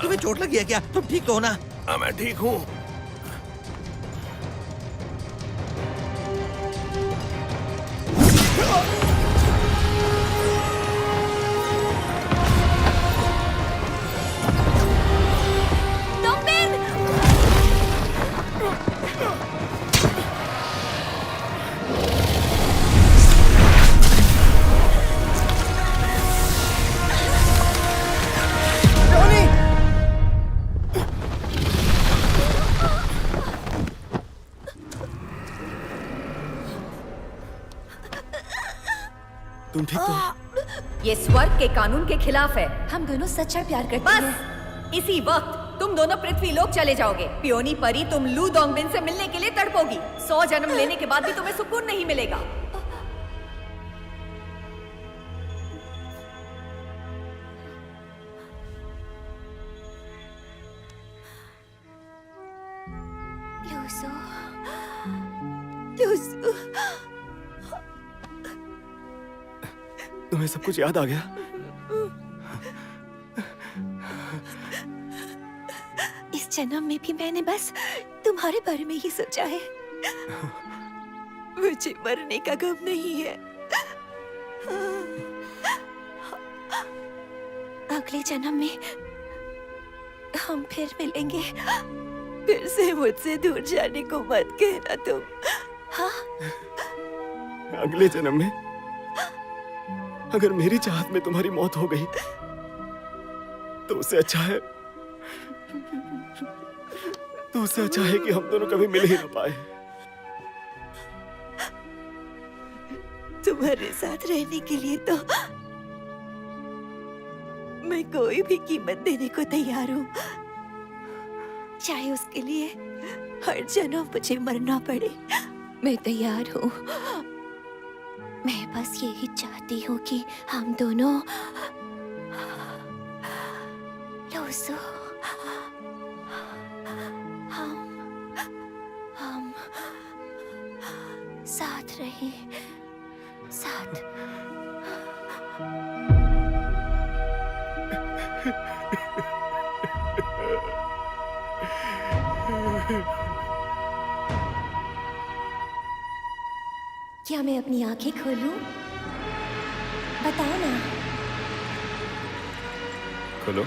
तुम्हें चोट लगी है क्या? तुम ठीक तो हो ना? हाँ, मैं ठीक हूँ। तुम ठीक तो? ये स्वर्ग के कानून के खिलाफ है। हम दोनों सच्चा प्यार करते हैं। बस इसी वक्त तुम दोनों पृथ्वी लोक चले जाओगे। पियोनी परी, तुम लू दोंगबिन से मिलने के लिए तड़पोगी। 100 जन्म लेने के बाद भी तुम्हें सुकून नहीं मिलेगा। Luso, Luso. तुम्हें सब कुछ याद आ गया? इस जन्म में भी मैंने बस तुम्हारे बारे में ही सोचा है। मुझे मरने का गम नहीं है। अगले जन्म में हम फिर मिलेंगे। फिर से मुझसे दूर जाने को मत कहना तुम। हाँ? अगले जन्म में अगर मेरी चाहत में तुम्हारी मौत हो गई तो उससे अच्छा है कि हम दोनों कभी मिल ही ना पाए। तुम्हारे साथ रहने के लिए तो मैं कोई भी कीमत देने को तैयार हूँ, चाहे उसके लिए हर जन्म मुझे मरना पड़े। मैं तैयार हूँ। मैं बस यही चाहती हूँ कि हम दोनों लूसो, हम साथ रहें, साथ। क्या मैं अपनी आंखें खोलूं? बताओ ना। खोलो।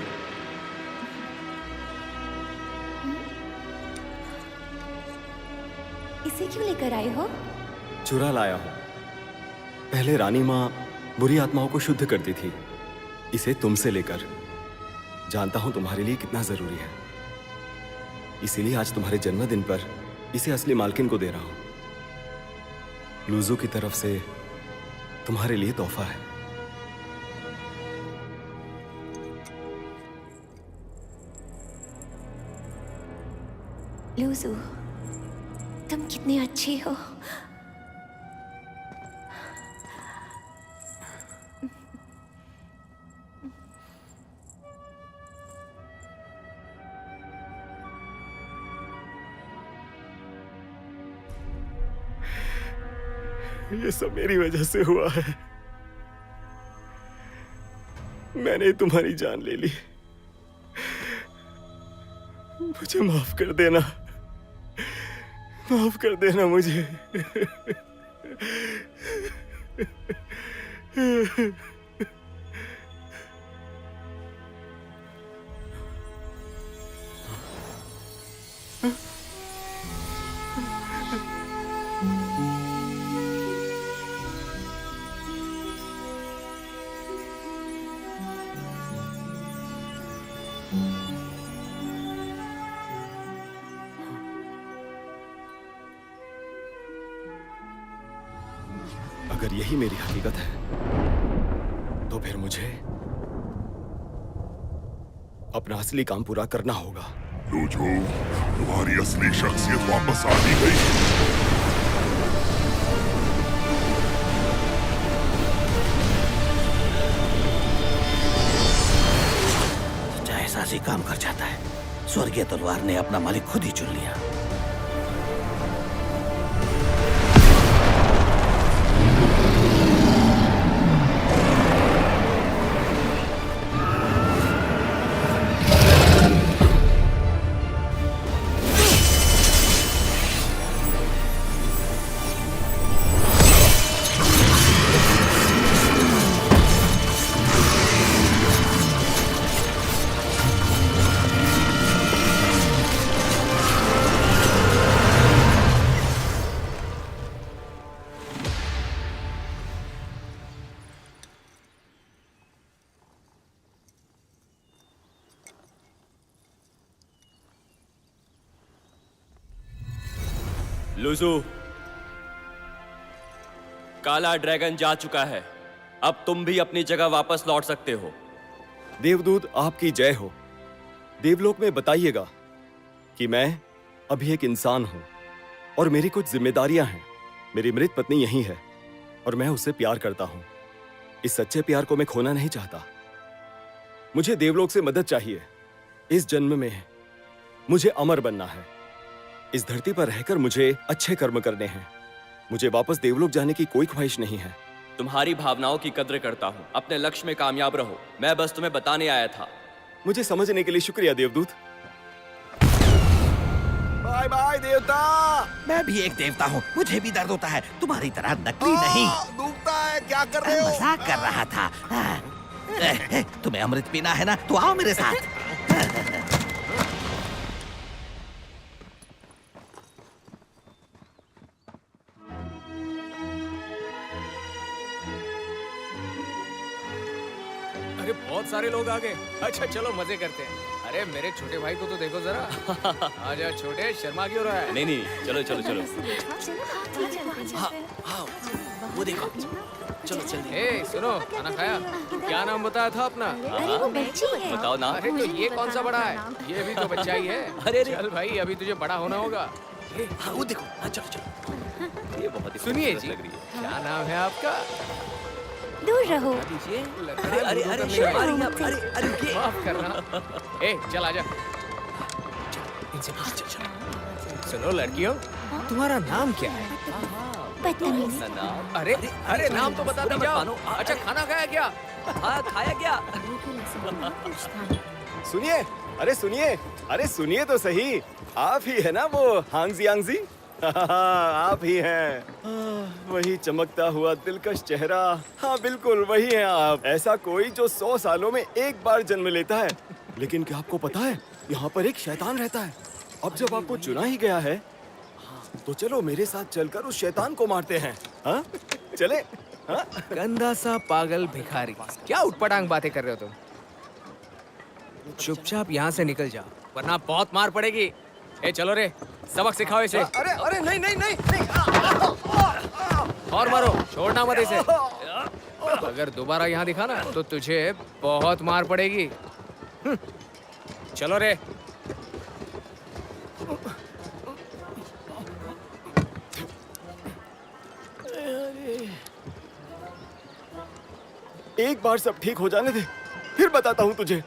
इसे क्यों लेकर आए हो? चुरा लाया हूं। पहले रानी माँ बुरी आत्माओं को शुद्ध करती थी, इसे तुमसे लेकर। जानता हूं तुम्हारे लिए कितना जरूरी है, इसीलिए आज तुम्हारे जन्मदिन पर इसे असली मालकिन को दे रहा हूं। लूजू की तरफ से तुम्हारे लिए तोहफा है। लूजू, तुम कितनी अच्छी हो। ये सब मेरी वजह से हुआ है। मैंने तुम्हारी जान ले ली। मुझे माफ कर देना, माफ कर देना मुझे। अगर यही मेरी हकीकत है तो फिर मुझे अपना असली काम पूरा करना होगा। लूजू, तुम्हारी असली शख्सियत वापस आ दी गई। जैसा सी काम कर जाता है। स्वर्गीय तलवार ने अपना मालिक खुद ही चुन लिया। लूजू, काला ड्रैगन जा चुका है। अब तुम भी अपनी जगह वापस लौट सकते हो। देवदूत आपकी जय हो। देवलोक में बताइएगा कि मैं अभी एक इंसान हूं और मेरी कुछ जिम्मेदारियां हैं। मेरी मृत पत्नी यहीं है और मैं उससे प्यार करता हूं। इस सच्चे प्यार को मैं खोना नहीं चाहता। मुझे देवलोक से मदद चाहिए। इस जन्म में मुझे अमर बनना है। इस धरती पर रहकर मुझे अच्छे कर्म करने हैं। मुझे वापस देवलोक जाने की कोई ख्वाहिश नहीं है। तुम्हारी भावनाओं की कद्र करता हूँ। अपने लक्ष्य में कामयाब रहो। मैं बस तुम्हें बताने आया था। मुझे समझने के लिए शुक्रिया देवदूत। बाय बाय देवता। मैं भी एक देवता हूँ, मुझे भी दर्द होता है। तुम्हारी तरह नकली नहीं। दुखता है, क्या कर रहे हो? मजाक कर रहा था। तुम्हें अमृत पीना है ना, तो आओ मेरे साथ। अरे बहुत सारे लोग आ गए। अच्छा चलो मजे करते हैं। अरे मेरे छोटे भाई को तो देखो जरा। आजा छोटे, शर्मा क्यों रहा है? नहीं, चलो चलो चलो। वो देखो, चलो जल्दी। ए सुनो, खाना खाया? क्या नाम बताया था अपना? अरे वो बच्ची है। बताओ ना। अरे तो ये कौन सा बड़ा है? ये भी तो बच्चा ही है। अरे चल भाई, अभी तुझे बड़ा होना होगा। हाँ, वो देखो। हाँ, चलो चलो। ये बहुत ही सुनिए खूबसूरत जी, लग रही है। क्या नाम है आपका? दूर रहो। अरे अरे अरे रुकिए। माफ करना। ए चल आजा। इनसे बात चल। सुनो लड़कियों, तुम्हारा नाम क्या है? बदतमीज। अरे अरे नाम तो बता जाओ। अच्छा खाना खाया क्या? हाँ, खाया क्या? सुनिए, अरे सुनिए, अरे सुनिए तो सही। आप ही है ना वो हांगजी हांगजी? आप ही हैं। वही चमकता हुआ दिलकश चेहरा। हाँ बिल्कुल वही हैं आप। ऐसा कोई जो 100 सालों में एक बार जन्म लेता है। लेकिन क्या आपको पता है, यहाँ पर एक शैतान रहता है। अब जब आपको चुना ही गया है तो चलो मेरे साथ चलकर उस शैतान को मारते हैं। हाँ चले। हाँ? गंदा सा पागल भिखारी, क्या उटपटांग बातें कर रहे हो तुम? चुपचाप यहाँ से निकल जाओ, वरना बहुत मार पड़ेगी। ए चलो रे, सबक सिखाओ इसे। अरे अरे नहीं नहीं नहीं नहीं। और मारो, छोड़ना मत इसे। अगर दोबारा यहाँ दिखा ना तो तुझे बहुत मार पड़ेगी। चलो रे। एक बार सब ठीक हो जाने दे, फिर बताता हूँ तुझे।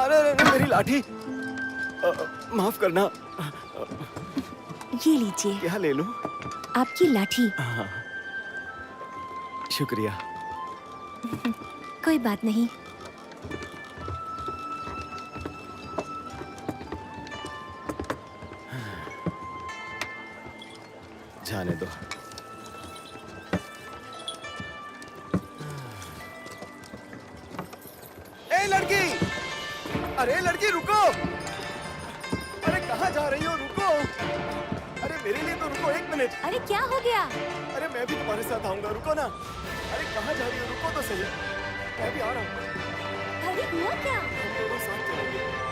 अरे अरे मेरी लाठी। माफ करना। ये लीजिए, क्या ले लूं? आपकी लाठी। शुक्रिया। कोई बात नहीं। जाने दो। ए लड़की, अरे लड़की रुको। अरे कहाँ जा रही हो? रुको। अरे मेरे लिए तो रुको, 1 मिनट। अरे क्या हो गया? अरे मैं भी तुम्हारे साथ आऊंगा, रुको ना। अरे कहाँ जा रही हो? रुको तो सही। मैं भी आ रहा हूँ। अरे हुआ क्या? हम दोनों साथ चलेंगे।